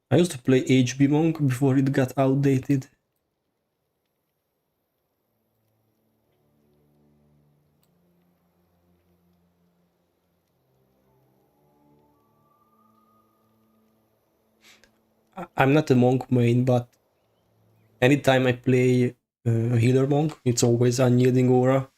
I used to play HB Monk before it got outdated. I'm not a monk main, but anytime I play a healer monk, it's always unyielding aura.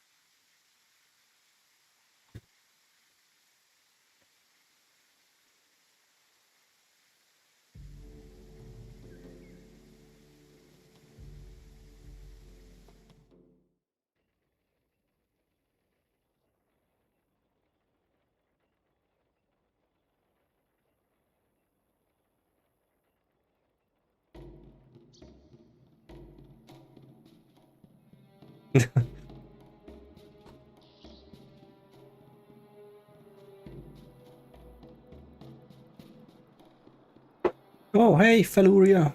Oh, hey, Feluria.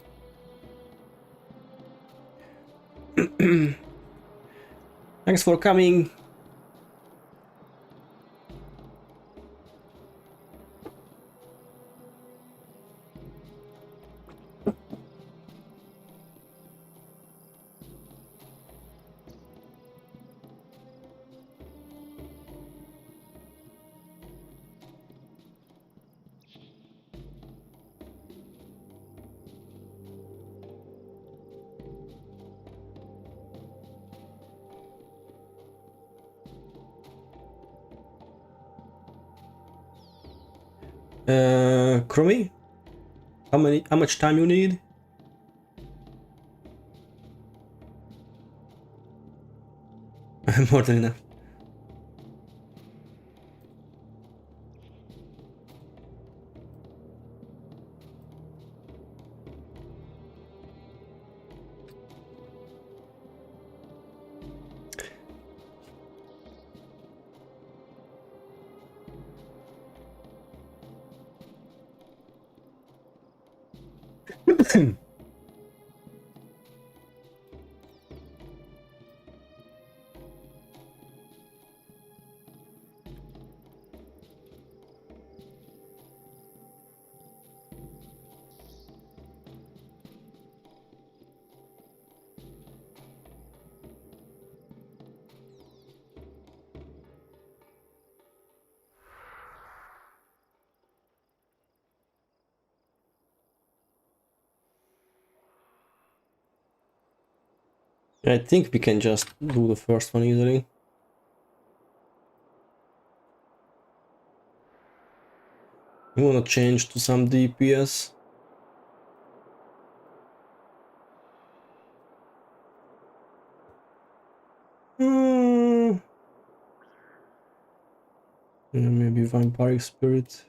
Thanks for coming. Chromie? How much time you need? More than enough. I think we can just do the first one easily. You wanna change to some DPS? Yeah, maybe Vampiric Spirit.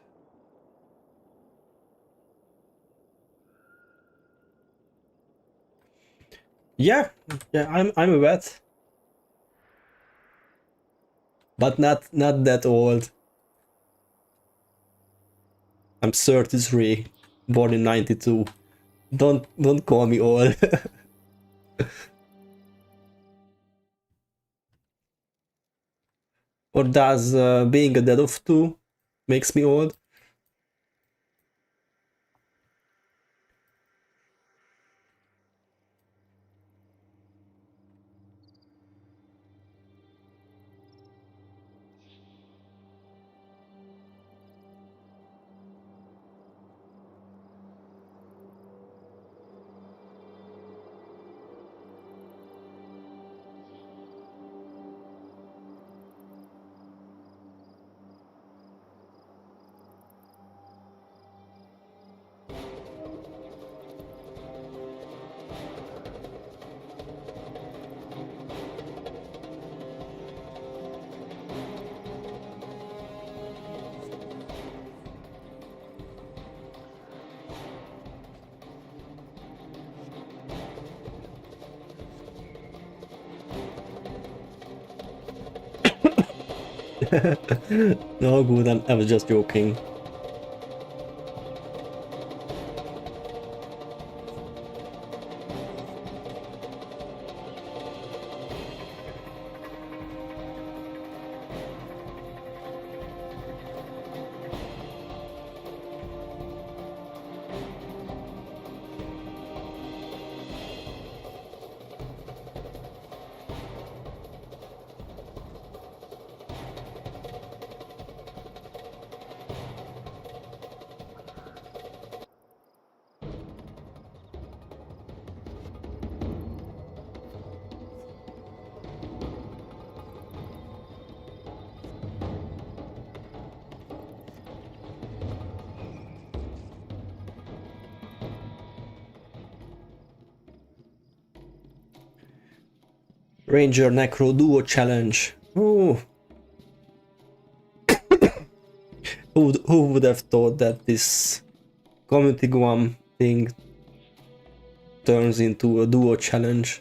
Yeah, I'm a vet. But not that old. I'm 33, born in 92. Don't call me old. Or does being a dead of 2 makes me old? No good, I was just joking. Ranger Necro Duo Challenge. Ooh. Who would have thought that this community Guam thing turns into a duo challenge?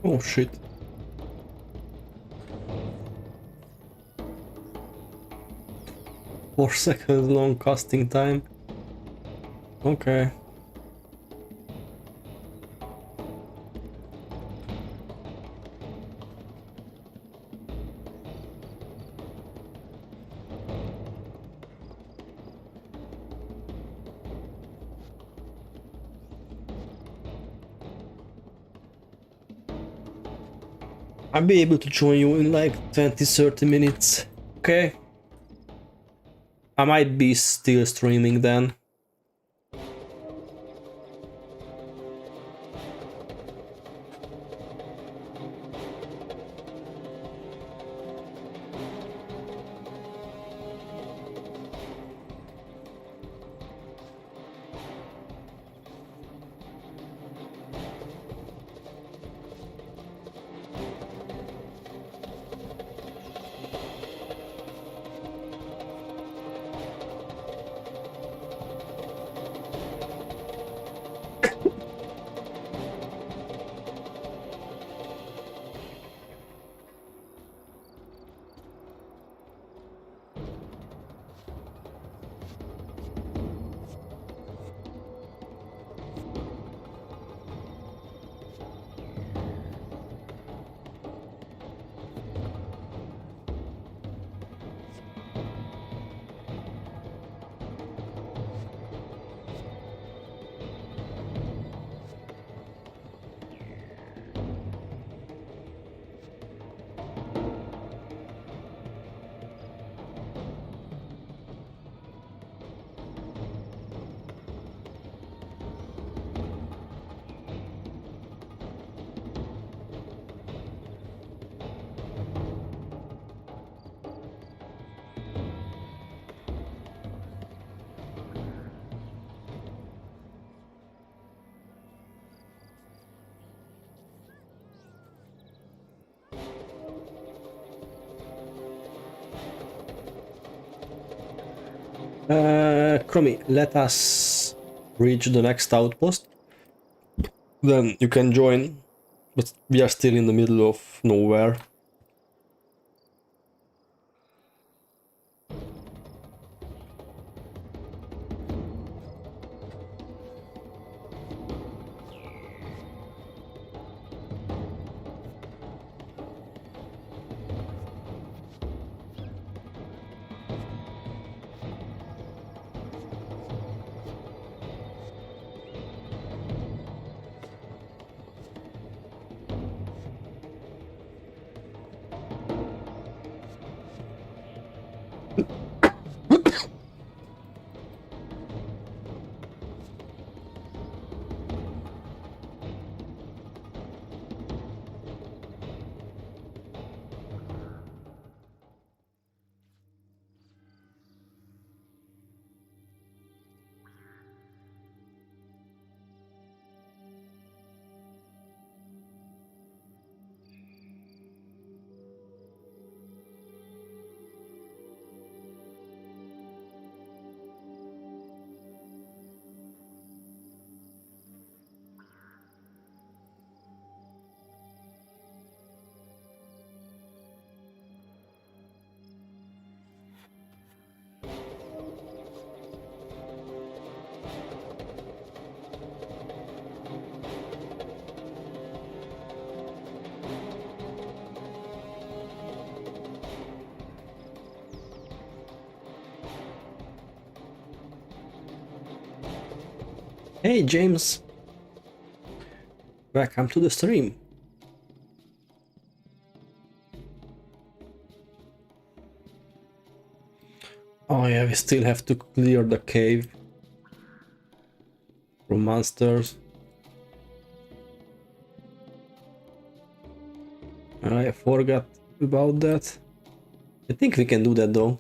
Oh shit. 4 seconds long casting time. Okay. I'll be able to join you in like 20-30 minutes. Okay. I might be still streaming then. Chromie, let us reach the next outpost. Then you can join, but we are still in the middle of nowhere. Hey James, welcome to the stream. Oh yeah, we still have to clear the cave from monsters. I forgot about that. I think we can do that though.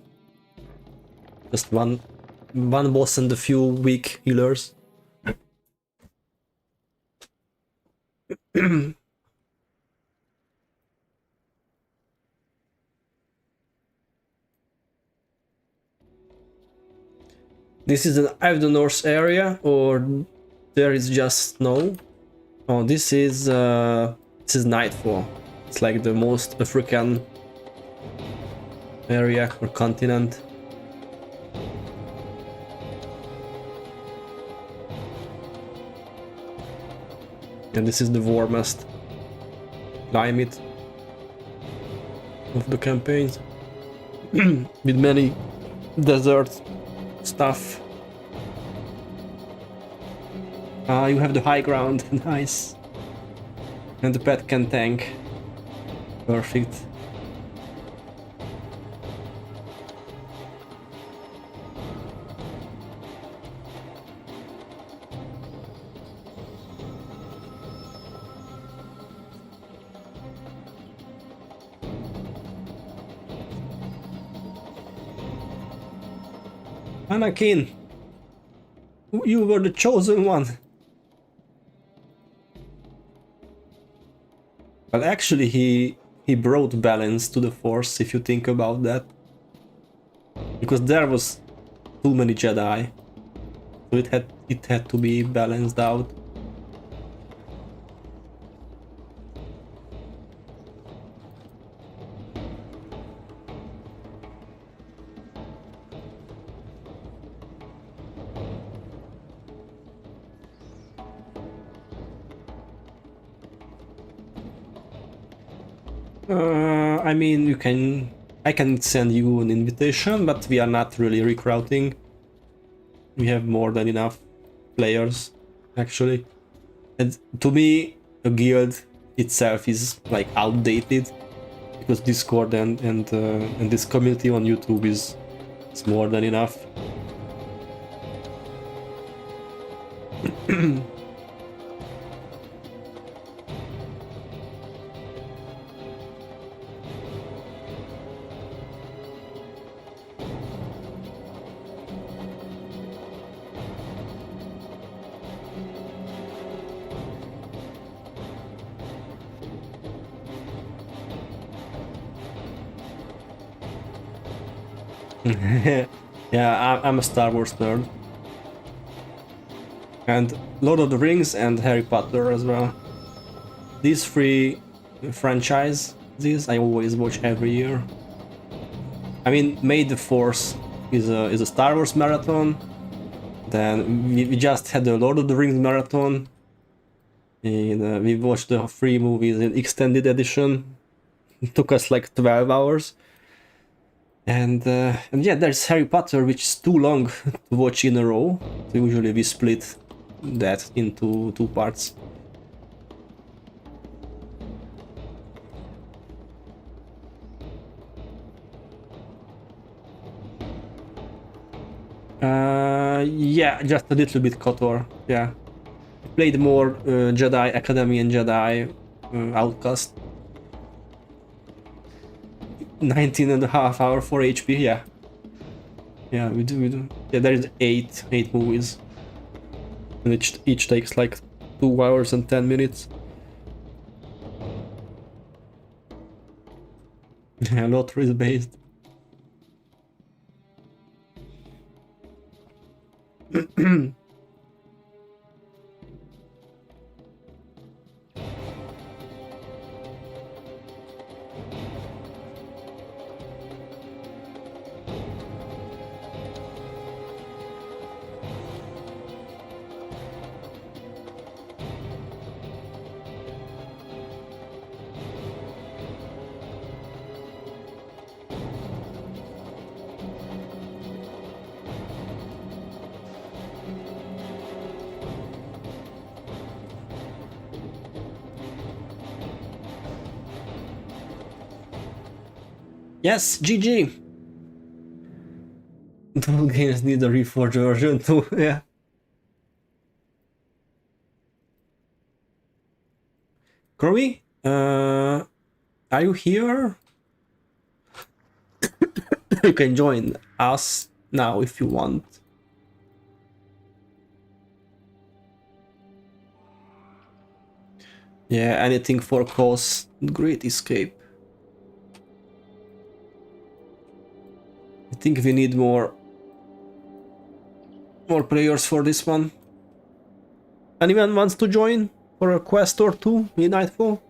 Just one boss and a few weak healers. This is an Ivy North area, or there is just snow? Oh, this is Nightfall. It's like the most African area or continent. And this is the warmest climate of the campaigns. With many desert stuff. You have the high ground, nice. And the pet can tank. Perfect. Anakin, you were the chosen one. Well, actually, he brought balance to the Force, if you think about that, because there was too many Jedi, so it had to be balanced out. I mean, I can send you an invitation, but we are not really recruiting. We have more than enough players, actually. And to me, a guild itself is like outdated, because Discord and this community on YouTube is more than enough. Yeah, I'm a Star Wars nerd. And Lord of the Rings and Harry Potter as well. These three franchises I always watch every year. I mean, May the 4th is a Star Wars marathon. Then we just had the Lord of the Rings marathon. And, we watched the 3 movies in extended edition. It took us like 12 hours. And yeah, there's Harry Potter, which is too long to watch in a row. So usually we split that into 2 parts. Yeah, just a little bit KOTOR, yeah. Played more Jedi Academy and Jedi Outcast. 19.5 hours for HP, yeah. Yeah, we do. Yeah, there is 8 movies. And each takes like 2 hours and 10 minutes. Yeah, lottery based. Yes, GG! Those games need a Reforge version too, yeah. Crowy, are you here? You can join us now if you want. Yeah, anything for cause. Great escape. I think we need more players for this one. Anyone wants to join for a quest or 2 in Nightfall?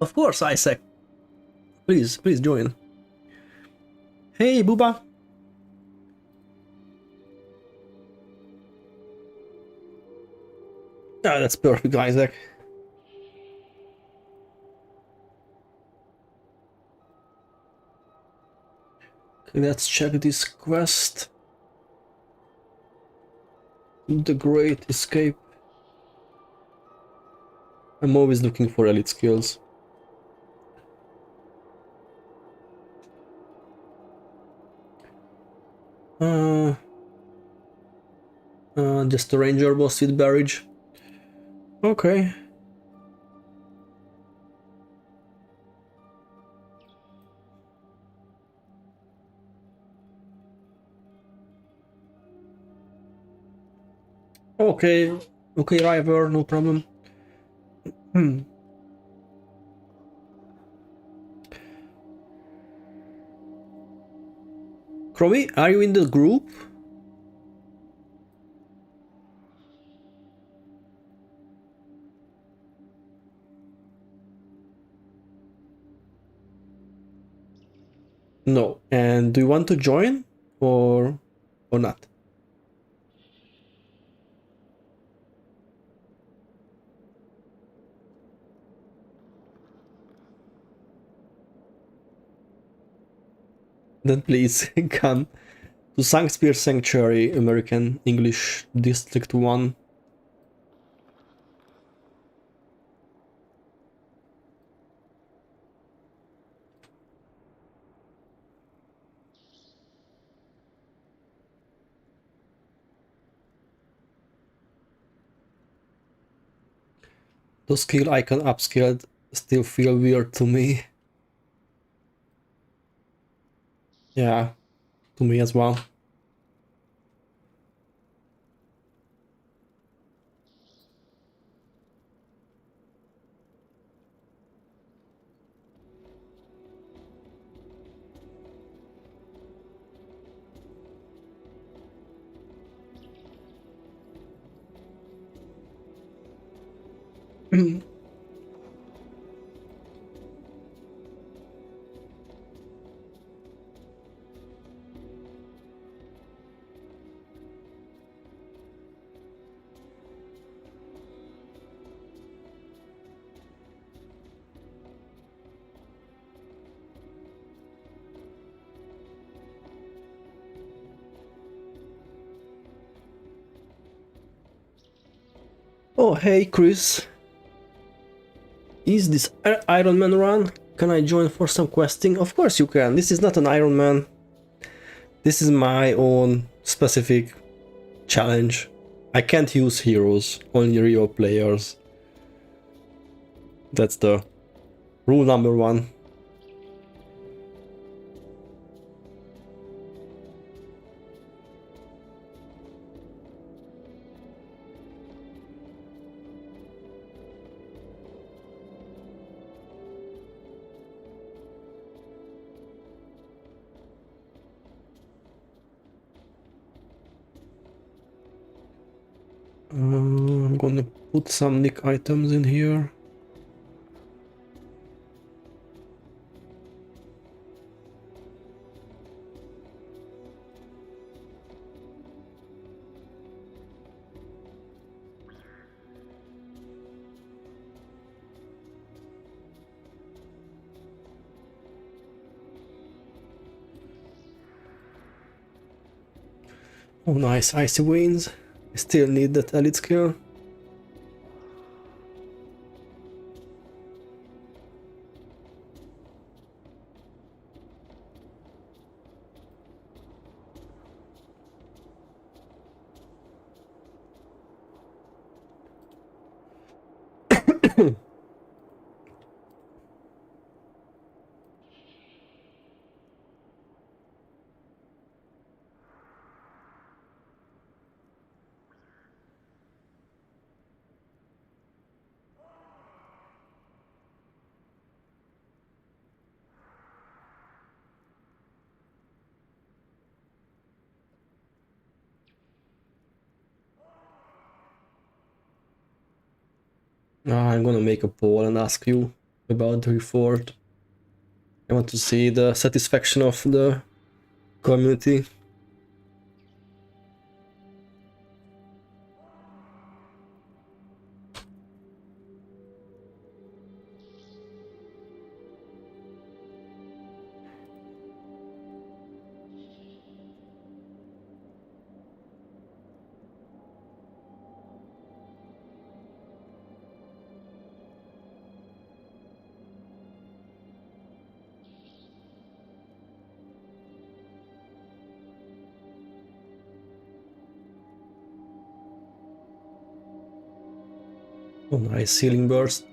Of course, Isaac. Please join. Hey, Booba. Ah, that's perfect, Isaac. Okay, let's check this quest. The Great Escape. I'm always looking for elite skills. Just a ranger boss with barrage. Okay. Okay, River, no problem. Chromy, are you in the group? No. And do you want to join or not? Then please come to Sanctuary Sanctuary, American English District 1. The skill icon upscaled still feel weird to me. Yeah, to me as well. Oh, hey, Chris. Is this Iron Man run? Can I join for some questing? Of course you can. This is not an Iron Man. This is my own specific challenge. I can't use heroes, only real players. That's the rule number 1. I'm gonna put some nick items in here. Oh nice, Icy Winds. I still need that elite skill. I'm gonna make a poll and ask you about the Reforge. I want to see the satisfaction of the community. Oh, nice ceiling burst.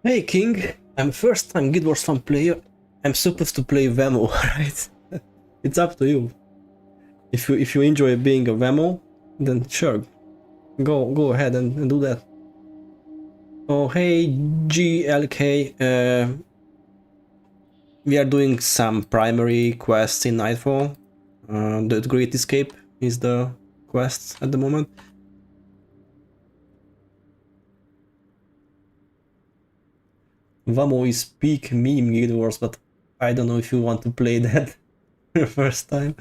Hey King, I'm first time Guild Wars 1 player. I'm supposed to play Vemo, right? It's up to you. If you enjoy being a Vemo, then sure, go ahead and do that. Oh hey GLK, we are doing some primary quests in Nightfall. The Great Escape is the quest at the moment. Vamo is peak meme Guild Wars, but I don't know if you want to play that first time.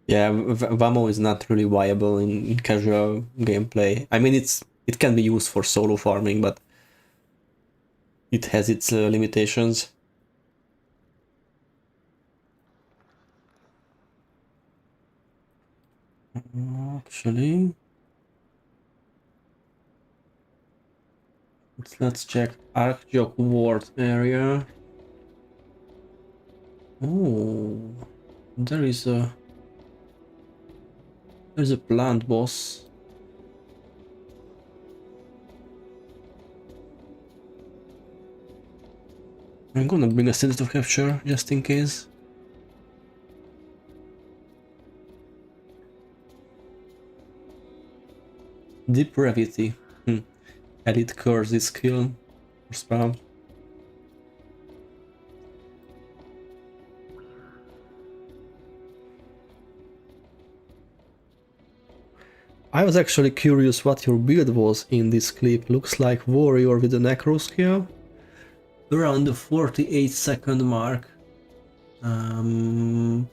Yeah, Vamo is not really viable in casual gameplay. I mean, it can be used for solo farming, but it has its limitations. Actually, let's check Arcjok Ward area. Oh, there's a plant boss. I'm gonna bring a sensitive capture just in case. Depravity. Elite curse is skill or spell. I was actually curious what your build was in this clip. Looks like warrior with a necro skill. Around the 48-second mark. You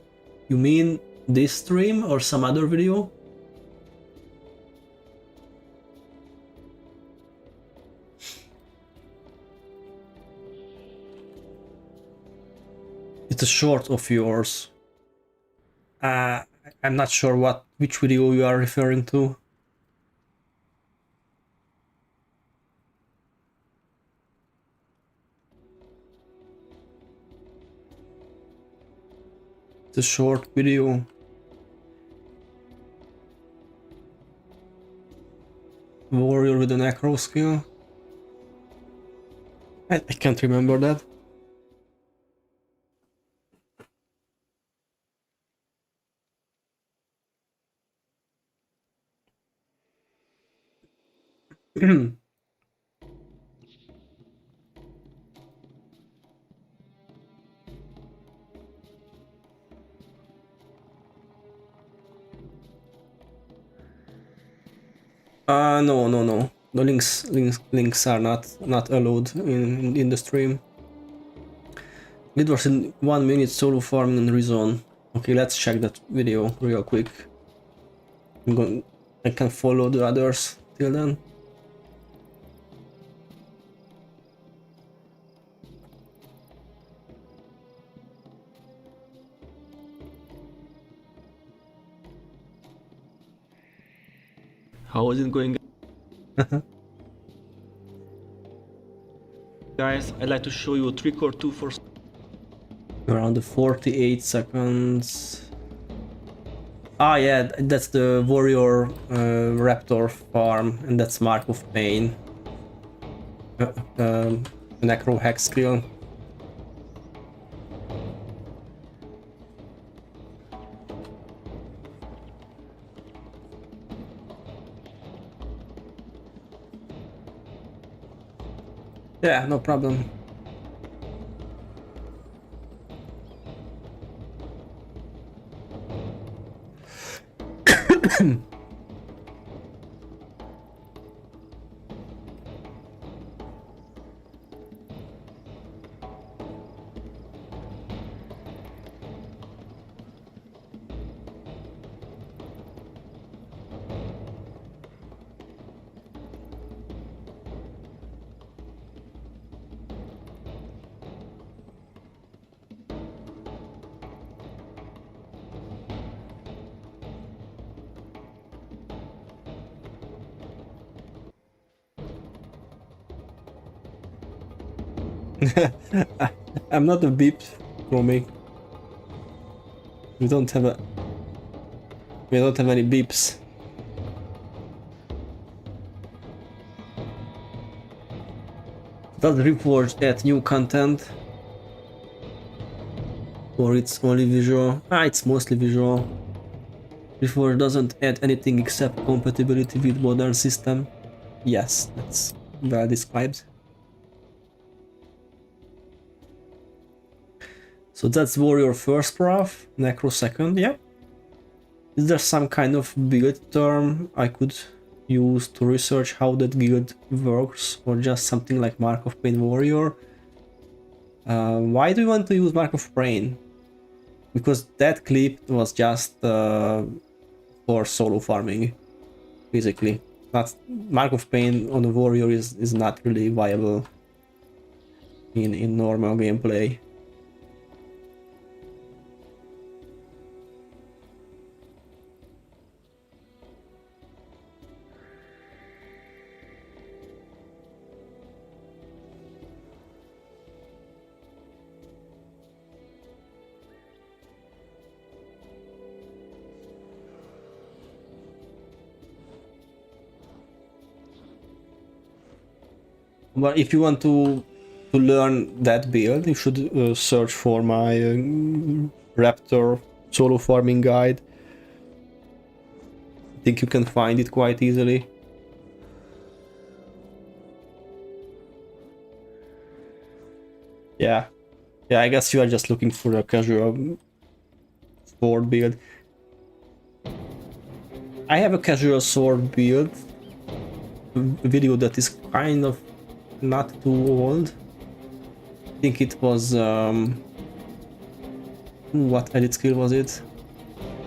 mean this stream or some other video? It's a short of yours. I'm not sure which video you are referring to. It's a short video. Warrior with an acro skill. I can't remember that. No. The links are not allowed in the stream. It was in 1 minute solo farming on Rezone. Okay, let's check that video real quick. I can follow the others till then. How is it going? Guys, I'd like to show you a trick or two for around the 48 seconds. Ah yeah, that's the warrior raptor farm, and that's Mark of Pain. Necro hex skill. Yeah, no problem. I'm not a beep, Romy. We don't have any beeps. Does Reforge add new content? Or it's only visual? Ah, it's mostly visual. Reforge doesn't add anything except compatibility with modern system. Yes, that's well described. So that's warrior first prof, necro second, yeah. Is there some kind of build term I could use to research how that guild works, or just something like Mark of Pain warrior? Why do you want to use Mark of Pain? Because that clip was just for solo farming, basically. Not Mark of Pain on a warrior is not really viable in normal gameplay. But if you want to learn that build, you should search for my Raptor solo farming guide. I think you can find it quite easily. Yeah, I guess you are just looking for a casual sword build. I have a casual sword build video that is kind of not too old. I think it was what edit skill was it?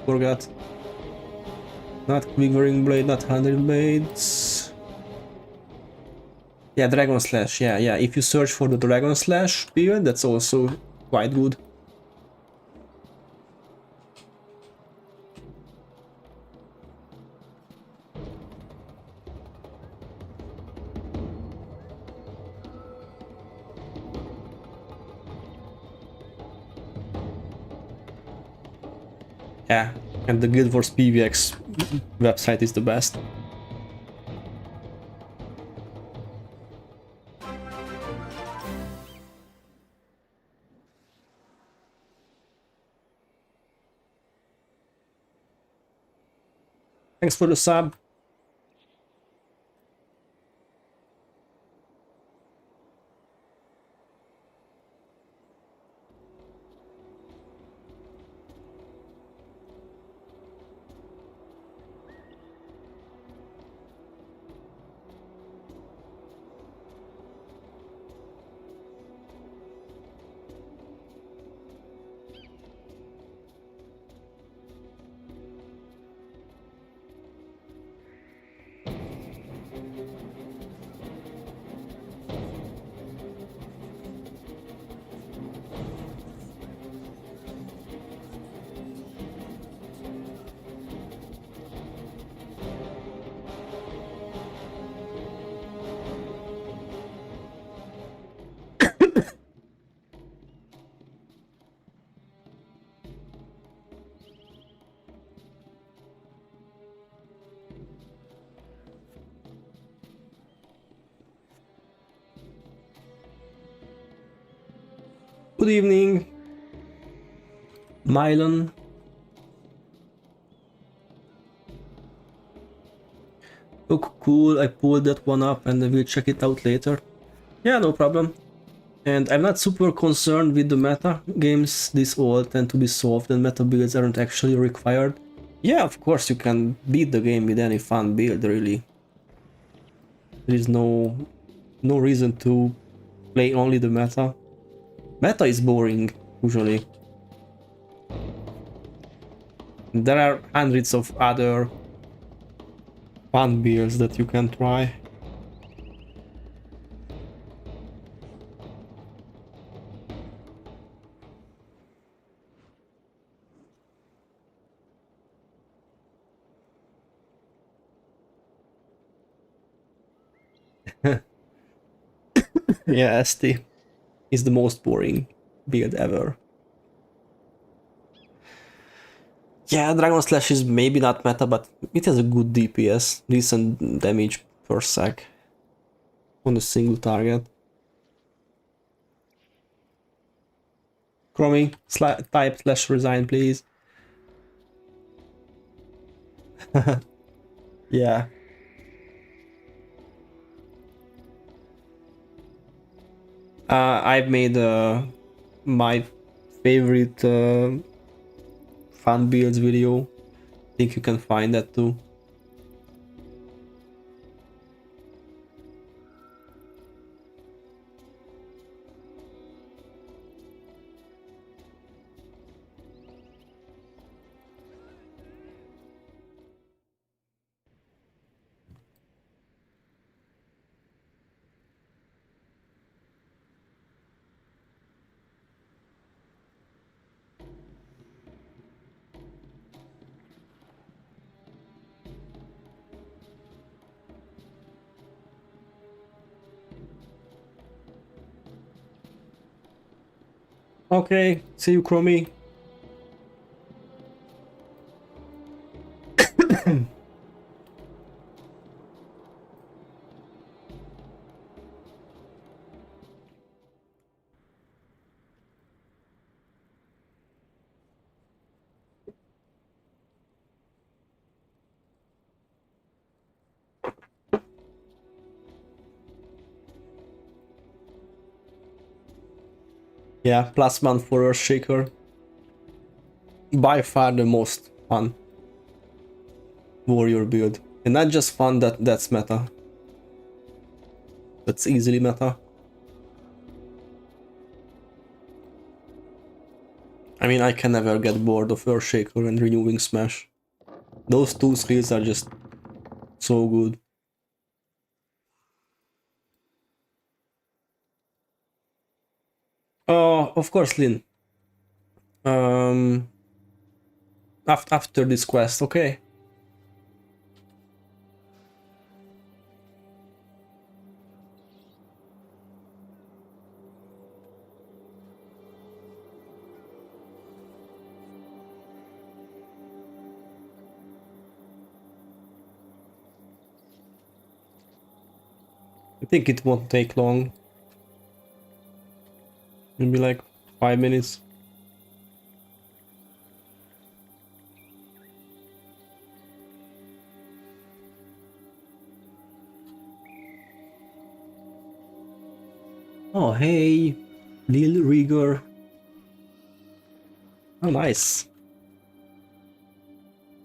Forgot. Not Quivering Blade, not 100 Blades. Yeah, Dragon Slash, yeah. If you search for the Dragon Slash build, that's also quite good. Yeah, and the Guild Wars PVX website is the best. Thanks for the sub. Good evening, Mylon. Look cool, I pulled that one up and we'll check it out later. Yeah, no problem. And I'm not super concerned with the meta. Games this old tend to be soft and meta builds aren't actually required. Yeah, of course you can beat the game with any fun build, really. There is no reason to play only the meta. Meta is boring, usually. There are hundreds of other fun builds that you can try. Yeah, ST is the most boring build ever. Yeah, Dragon Slash is maybe not meta, but it has a good DPS, decent damage per sec on a single target. Chromie, type slash resign, please. Yeah. I've made my favorite fun builds video. I think you can find that too. Okay, see you, Chromie. Yeah, +1 for Earthshaker. By far the most fun warrior build. And not just fun, that's meta. That's easily meta. I mean, I can never get bored of Earthshaker and Renewing Smash. Those two skills are just so good. Oh, of course, Lin. After this quest, okay? I think it won't take long. Maybe like 5 minutes. Oh, hey, Lil Rieger. Oh, nice.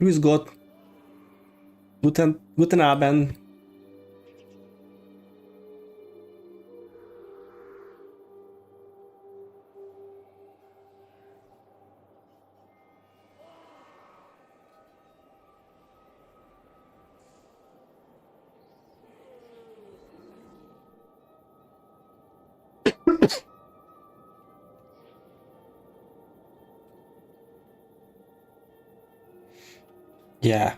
Grüß Gott. Guten Abend. Yeah.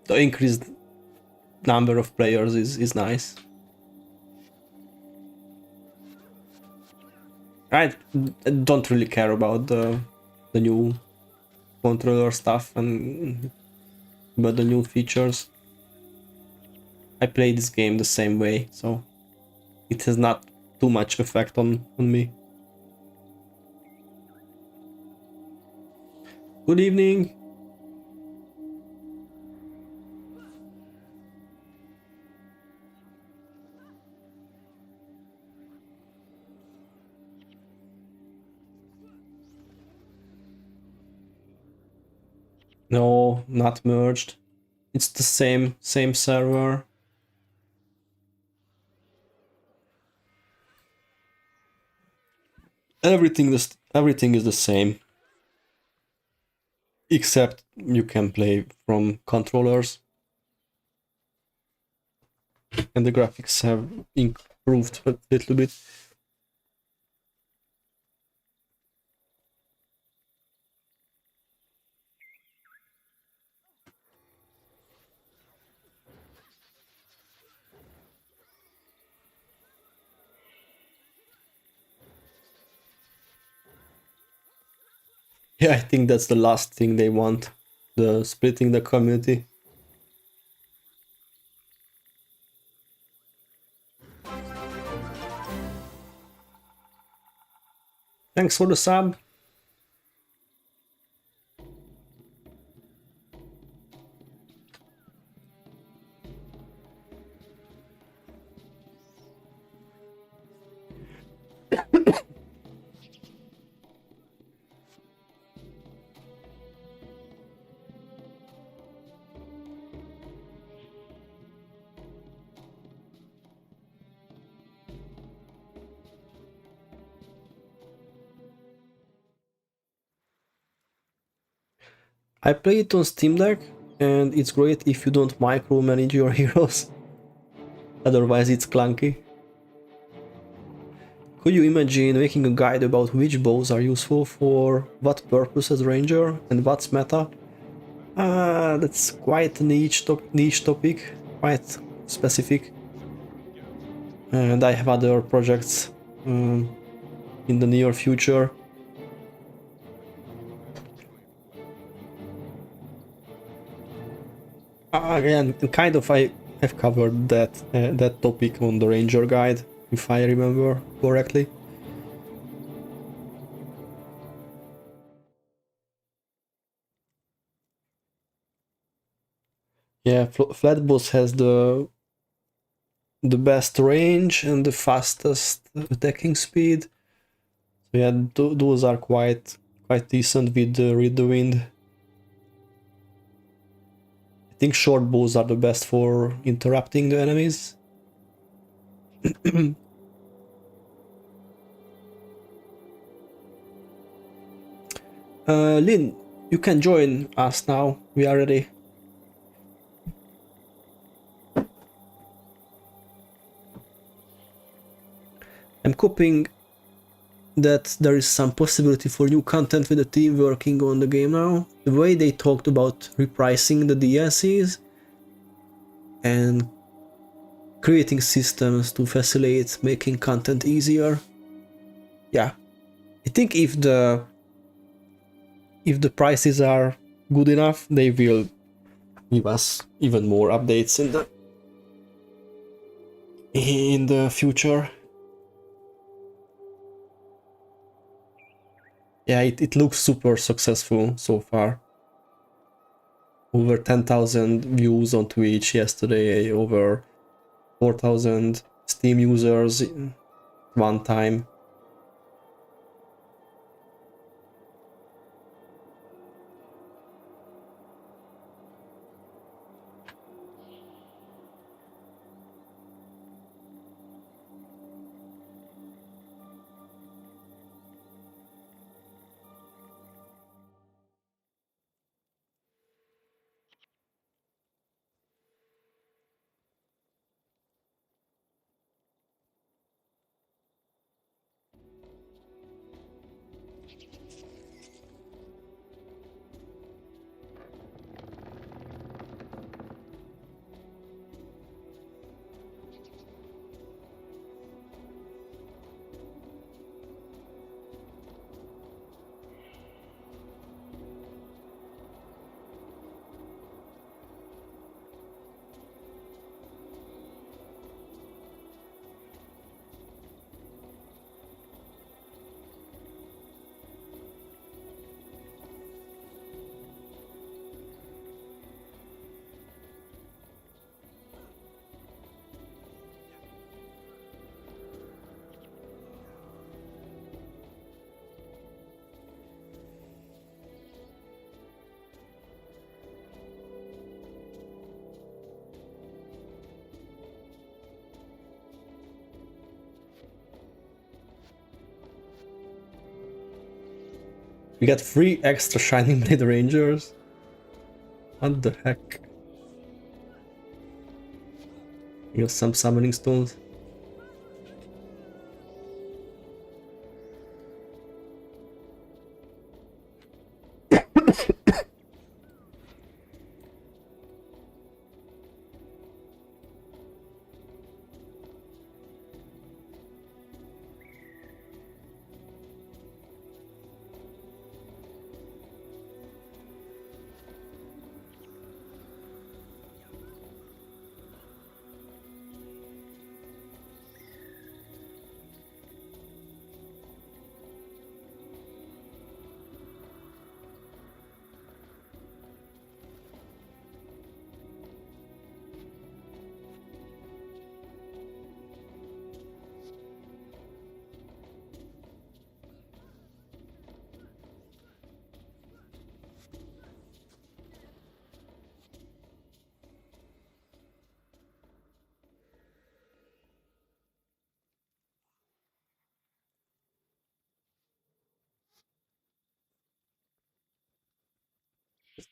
The increased number of players is nice. I don't really care about the new controller stuff and but the new features. I play this game the same way, so it has not too much effect on me. Good evening. No, not merged. It's the same server. Everything is the same, except you can play from controllers, and the graphics have improved a little bit. Yeah, I think that's the last thing they want, the splitting the community. Thanks for the sub. I play it on Steam Deck, and it's great if you don't micromanage your heroes. Otherwise, it's clunky. Could you imagine making a guide about which bows are useful for what purpose as ranger and what's meta? That's quite a niche topic, quite specific. And I have other projects in the near future. Again, kind of I have covered that topic on the ranger guide, if I remember correctly. Yeah, Flatboss has the best range and the fastest attacking speed. So yeah, those are quite decent with the Read the Wind. I think short bows are the best for interrupting the enemies. Lynn, you can join us now. We are ready. I'm hoping that there is some possibility for new content with the team working on the game now. The way they talked about repricing the DLCs and creating systems to facilitate making content easier. Yeah, I think if the prices are good enough, they will give us even more updates in the future. Yeah, it looks super successful so far. Over 10,000 views on Twitch yesterday, over 4,000 Steam users one time. We got 3 extra Shining Blade Rangers. What the heck? We got some summoning stones.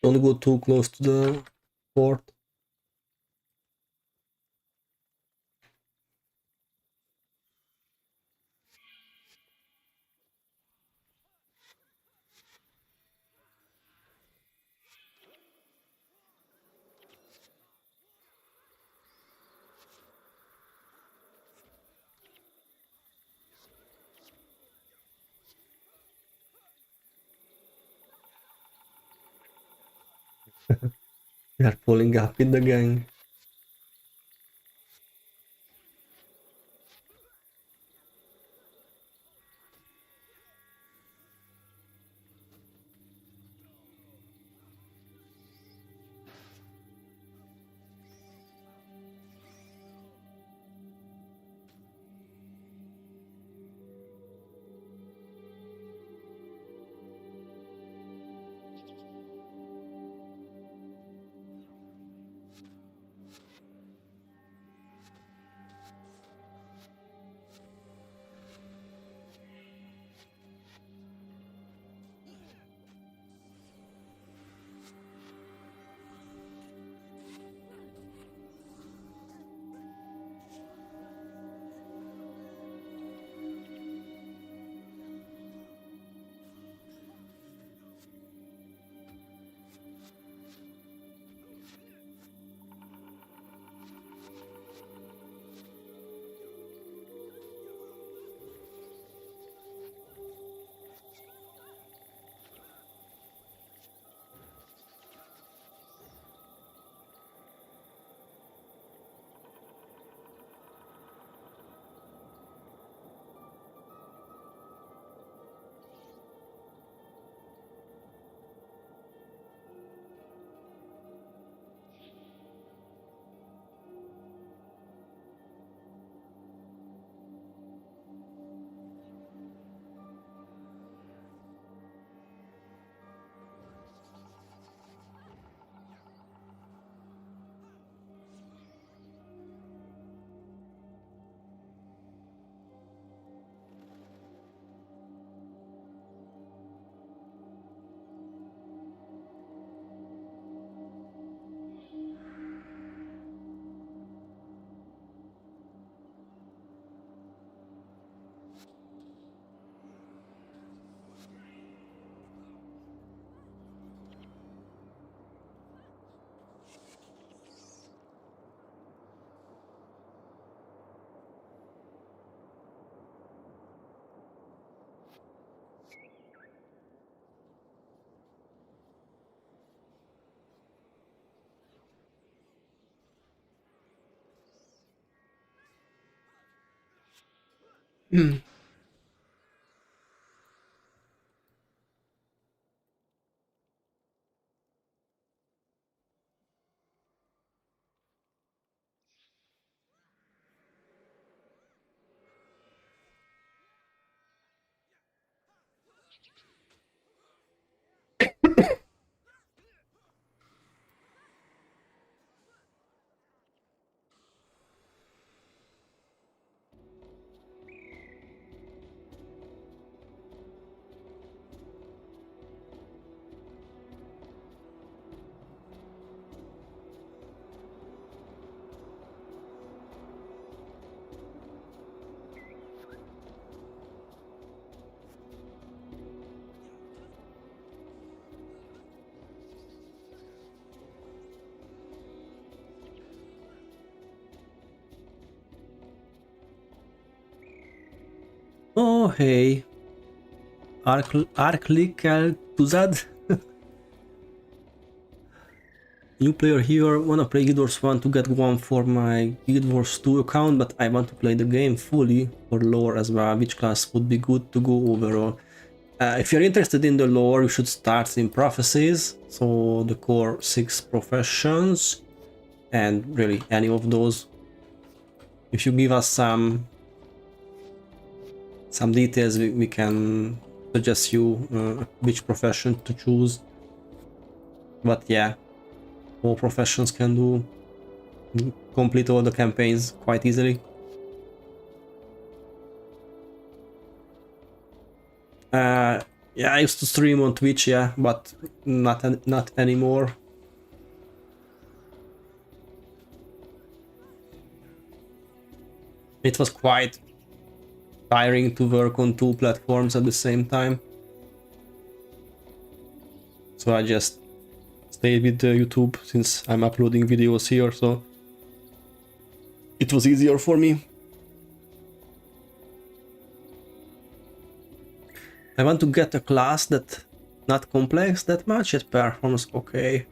Don't go too close to the fort. We are pulling up with the gang. Oh, hey. Arklikel Tuzad? New player here, wanna play Guild Wars 1 to get one for my Guild Wars 2 account, but I want to play the game fully for lore as well. Which class would be good to go overall? If you're interested in the lore, you should start in Prophecies, so the core 6 professions, and really any of those. If you give us some details, we can suggest you which profession to choose. But yeah, all professions can complete all the campaigns quite easily. Yeah, I used to stream on Twitch, yeah, but not anymore. It was quite tiring to work on 2 platforms at the same time. So I just stayed with YouTube since I'm uploading videos here, so it was easier for me. I want to get a class that not complex that much, it performs okay.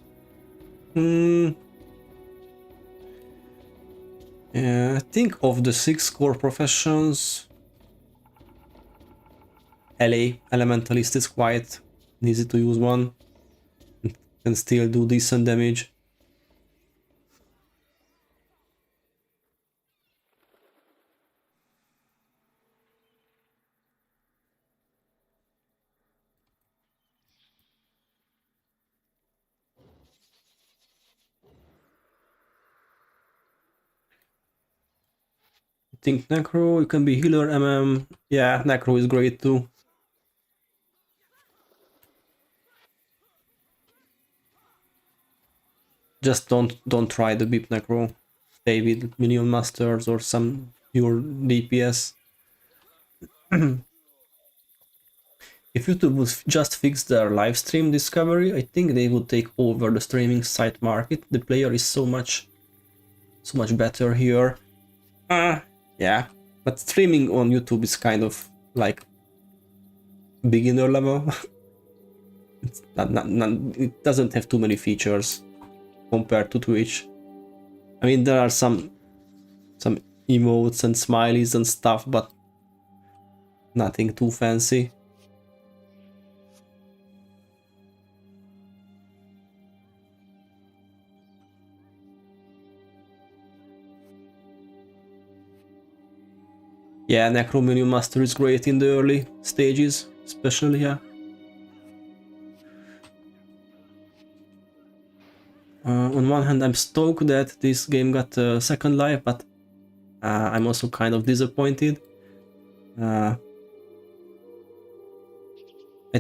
I think of the 6 core professions, Elementalist is quite easy to use one, can still do decent damage. I think Necro, you can be healer, MM, yeah, Necro is great too. Just don't try the Beep Necro. Stay with Minion Masters or some pure DPS. If YouTube would just fix their live stream discovery, I think they would take over the streaming site market. The player is so much better here. Yeah, but streaming on YouTube is kind of like beginner level. It's it doesn't have too many features compared to Twitch. I mean, there are some emotes and smileys and stuff, but nothing too fancy. Yeah, Necro Minion Master is great in the early stages, especially, yeah. On one hand, I'm stoked that this game got a second life, but I'm also kind of disappointed. I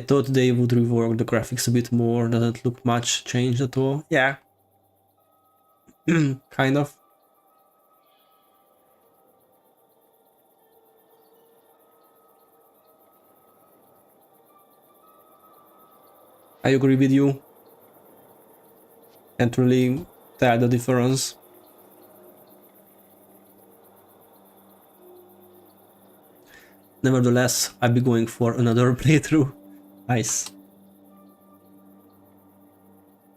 thought they would rework the graphics a bit more, doesn't look much changed at all. Yeah. Kind of. I agree with you. Can't really tell the difference. Nevertheless, I'll be going for another playthrough. Nice.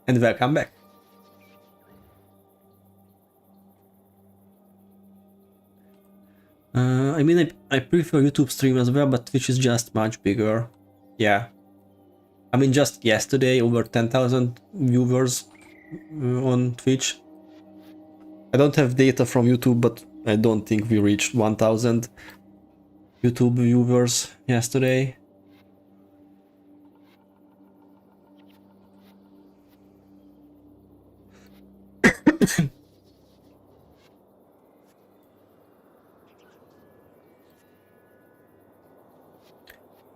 And welcome back. I mean, I prefer YouTube stream as well, but Twitch is just much bigger. Yeah. I mean, just yesterday, over 10,000 viewers on Twitch. I don't have data from YouTube, but I don't think we reached 1,000 YouTube viewers yesterday.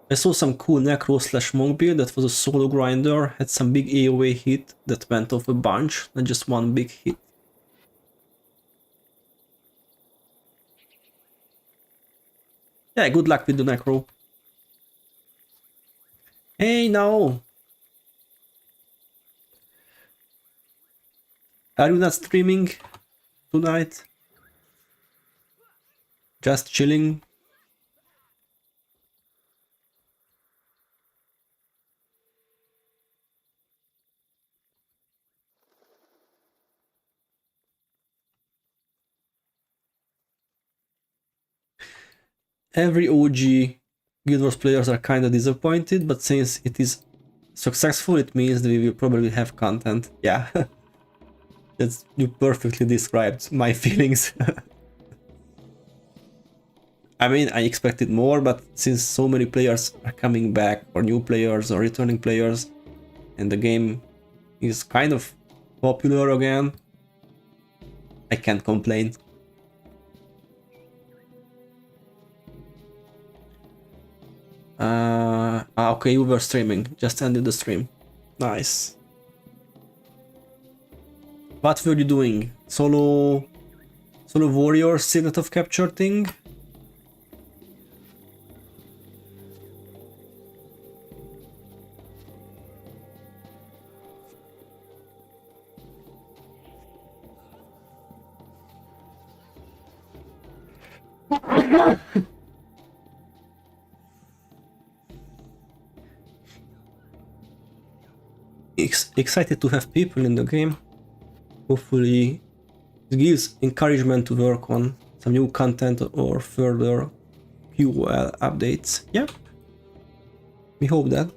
I saw some cool Necro/Monk build that was a solo grinder, had some big AoE hit that went off a bunch, not just one big hit. Yeah, good luck with the Necro. Hey, no! Are you not streaming tonight? Just chilling? every OG Guild Wars players are kinda disappointed, but since it is successful, it means that we will probably have content. Yeah. You perfectly described my feelings. I mean, I expected more, but since so many players are coming back, or new players, or returning players, and the game is kind of popular again, I can't complain. Okay, you were streaming. Just ended the stream. Nice. What were you doing? Solo warrior signet of capture thing? Excited to have people in the game. Hopefully it gives encouragement to work on some new content or further QOL updates. Yeah, we hope that.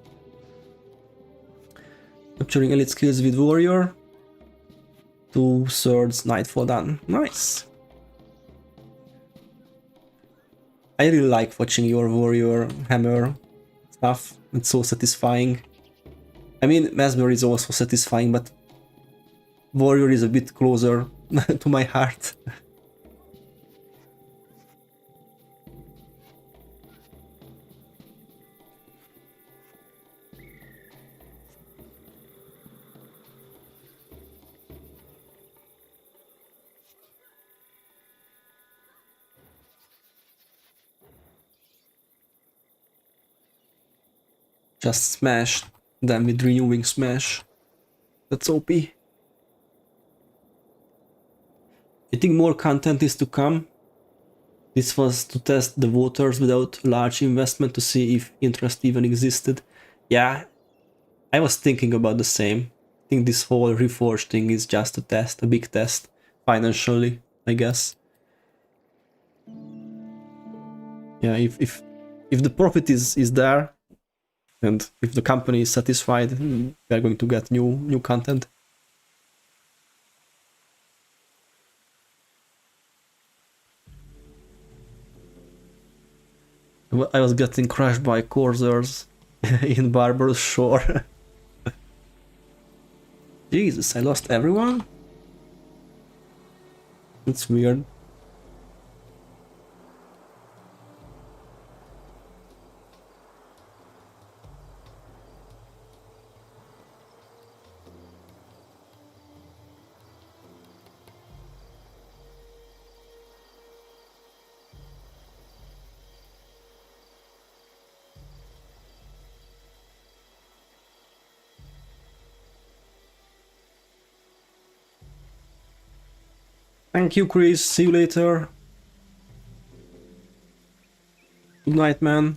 Capturing elite skills with warrior. 2/3 Nightfall done. Nice. I really like watching your warrior hammer stuff. It's so satisfying. I mean, Mesmer is also satisfying, but warrior is a bit closer to my heart. Just smash them with renewing smash. That's OP. I think more content is to come. This was to test the waters without large investment to see if interest even existed. Yeah, I was thinking about the same. I think this whole Reforge thing is just a test, a big test, financially, I guess. Yeah, if the profit is there, and if the company is satisfied, they're going to get new content. I was getting crushed by coursers in Barber's Shore. Jesus, I lost everyone? It's weird. Thank you, Chris. See you later. Good night, man.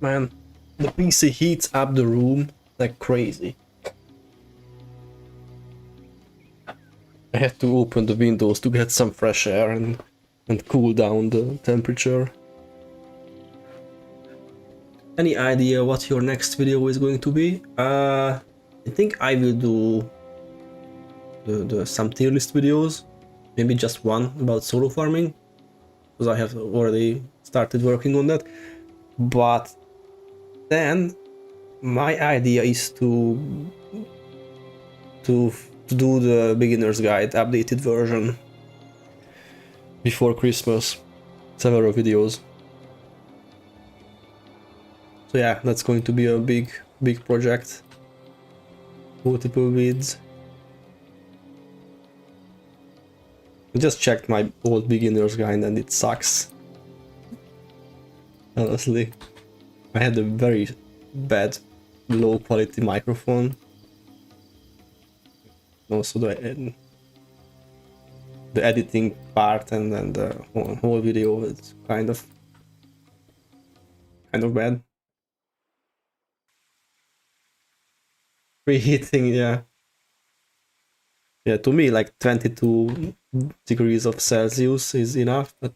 Man, the PC heats up the room like crazy. I had to open the windows to get some fresh air and cool down the temperature. Any idea what your next video is going to be? I think I will do some tier list videos, maybe just one about solo farming, because I have already started working on that. But then my idea is to do the beginner's guide updated version before Christmas, several videos. So yeah, that's going to be a big project, multiple vids. I just checked my old beginner's guide and it sucks. Honestly, I had a very bad, low quality microphone. Also the editing part and then the whole video is kind of bad. Preheating, yeah. Yeah, to me like 22 degrees of Celsius is enough, but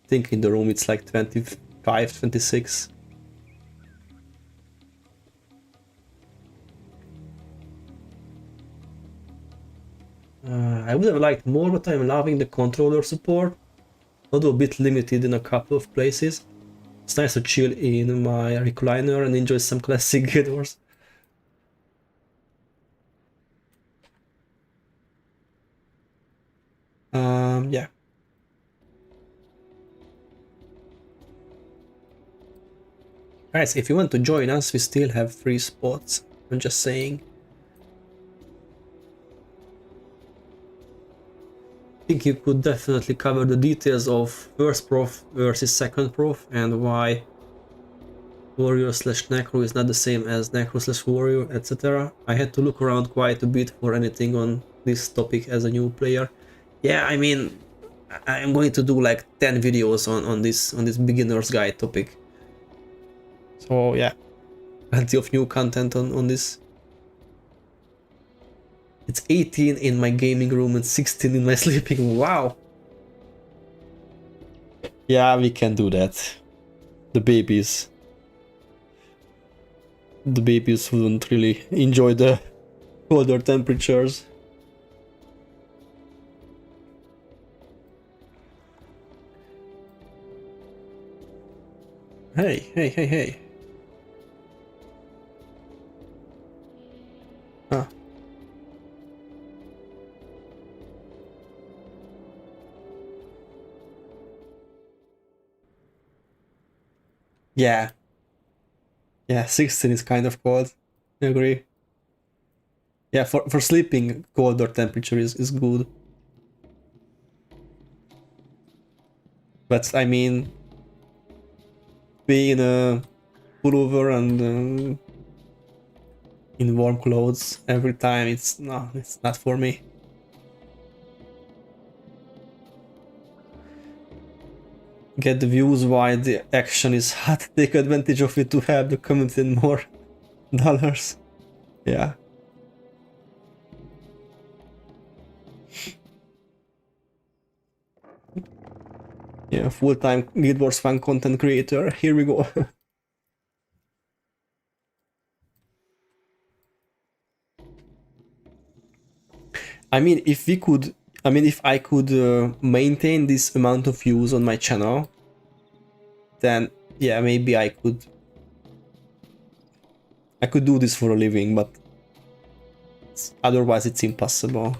I think in the room it's like 25, 26. I would have liked more, but I'm loving the controller support, although a bit limited in a couple of places. It's nice to chill in my recliner and enjoy some classic Guild Wars. Yeah. Guys, if you want to join us, we still have 3 spots. I'm just saying. I think you could definitely cover the details of first prof versus second prof and why warrior/necro is not the same as necro/warrior, etc. I had to look around quite a bit for anything on this topic as a new player. Yeah, I mean, I'm going to do like 10 videos on this beginner's guide topic. So yeah, plenty of new content on this. It's 18 in my gaming room and 16 in my sleeping. Wow. Yeah, we can do that. The babies wouldn't really enjoy the colder temperatures. Hey. Huh. Yeah. Yeah, 16 is kind of cold. I agree. Yeah, for sleeping, colder temperature is good. But I mean, being in a pullover and in warm clothes every time, it's not for me. Get the views while the action is hot. Take advantage of it to have the community and more dollars. Yeah. Yeah, full-time Guild Wars fan content creator. Here we go. I mean, if I could maintain this amount of views on my channel, then yeah, maybe I could do this for a living, but otherwise it's impossible.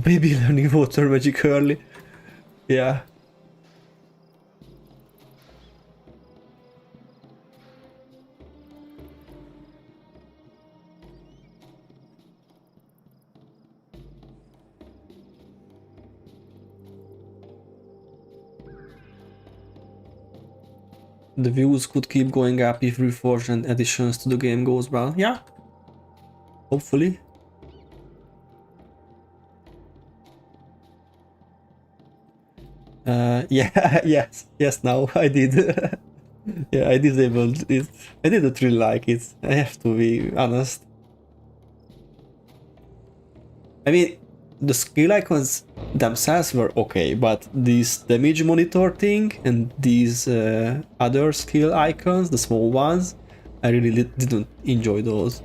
Maybe learning water magic early. Yeah. The views could keep going up if Reforge and additions to the game goes well. Yeah. Hopefully. Yeah, yes, now I did. Yeah, I disabled it. I didn't really like it, I have to be honest. I mean, the skill icons themselves were okay, but this damage monitor thing and these other skill icons, the small ones, I really didn't enjoy those.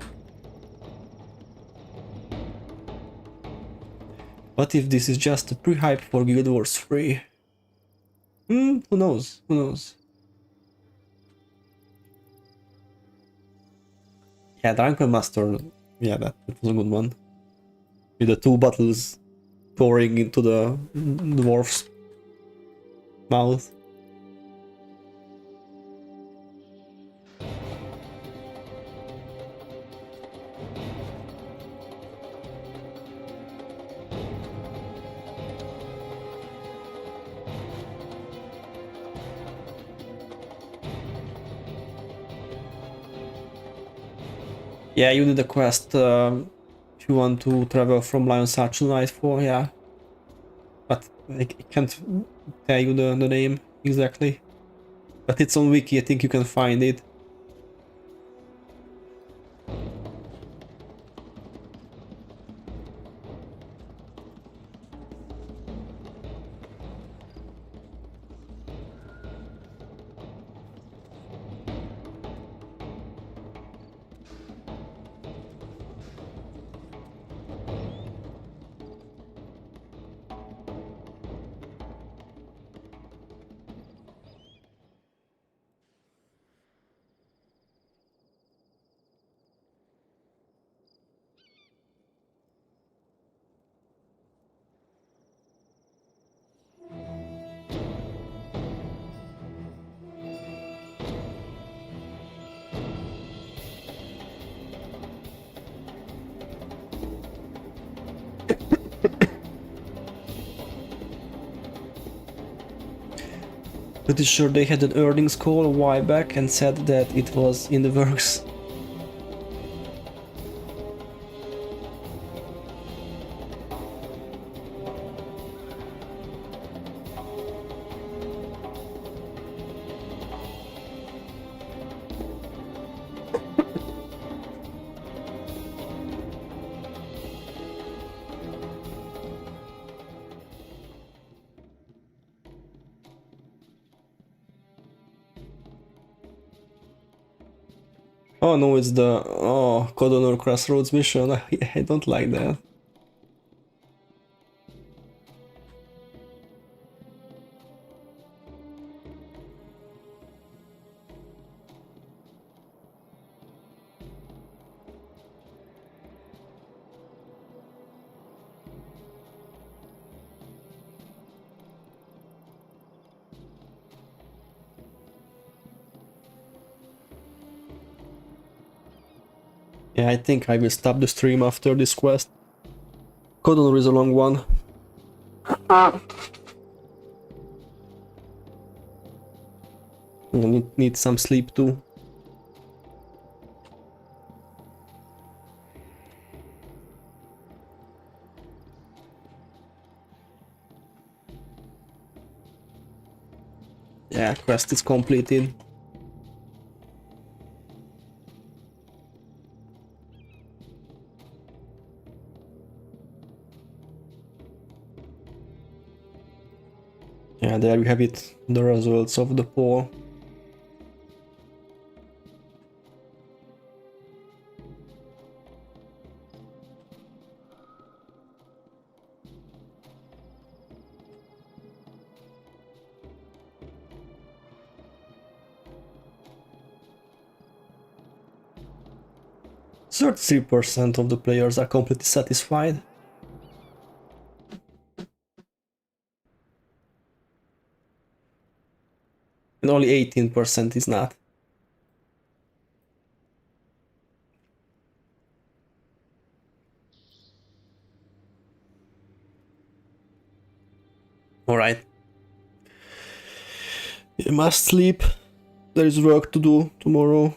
What if this is just a pre-hype for Guild Wars 3? Who knows? Who knows? Yeah, Drunken Master, yeah, that was a good one. With the two bottles pouring into the dwarf's mouth. Yeah, you need a quest if you want to travel from Lion's Arch to Nightfall, yeah. But I can't tell you the name exactly. But it's on Wiki, I think you can find it. Pretty sure they had an earnings call a while back and said that it was in the works. Oh no, it's the Codonor Crossroads mission. I don't like that. Yeah, I think I will stop the stream after this quest. Codonor is a long one. I need some sleep too. Yeah, quest is completed. Yeah, there we have it, the results of the poll. %33% of the players are completely satisfied. And only 18% is not. Alright. You must sleep. There is work to do tomorrow.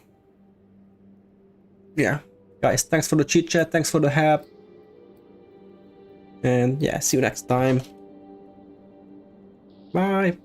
Yeah. Guys, thanks for the chit chat, thanks for the help. And yeah, see you next time. Bye.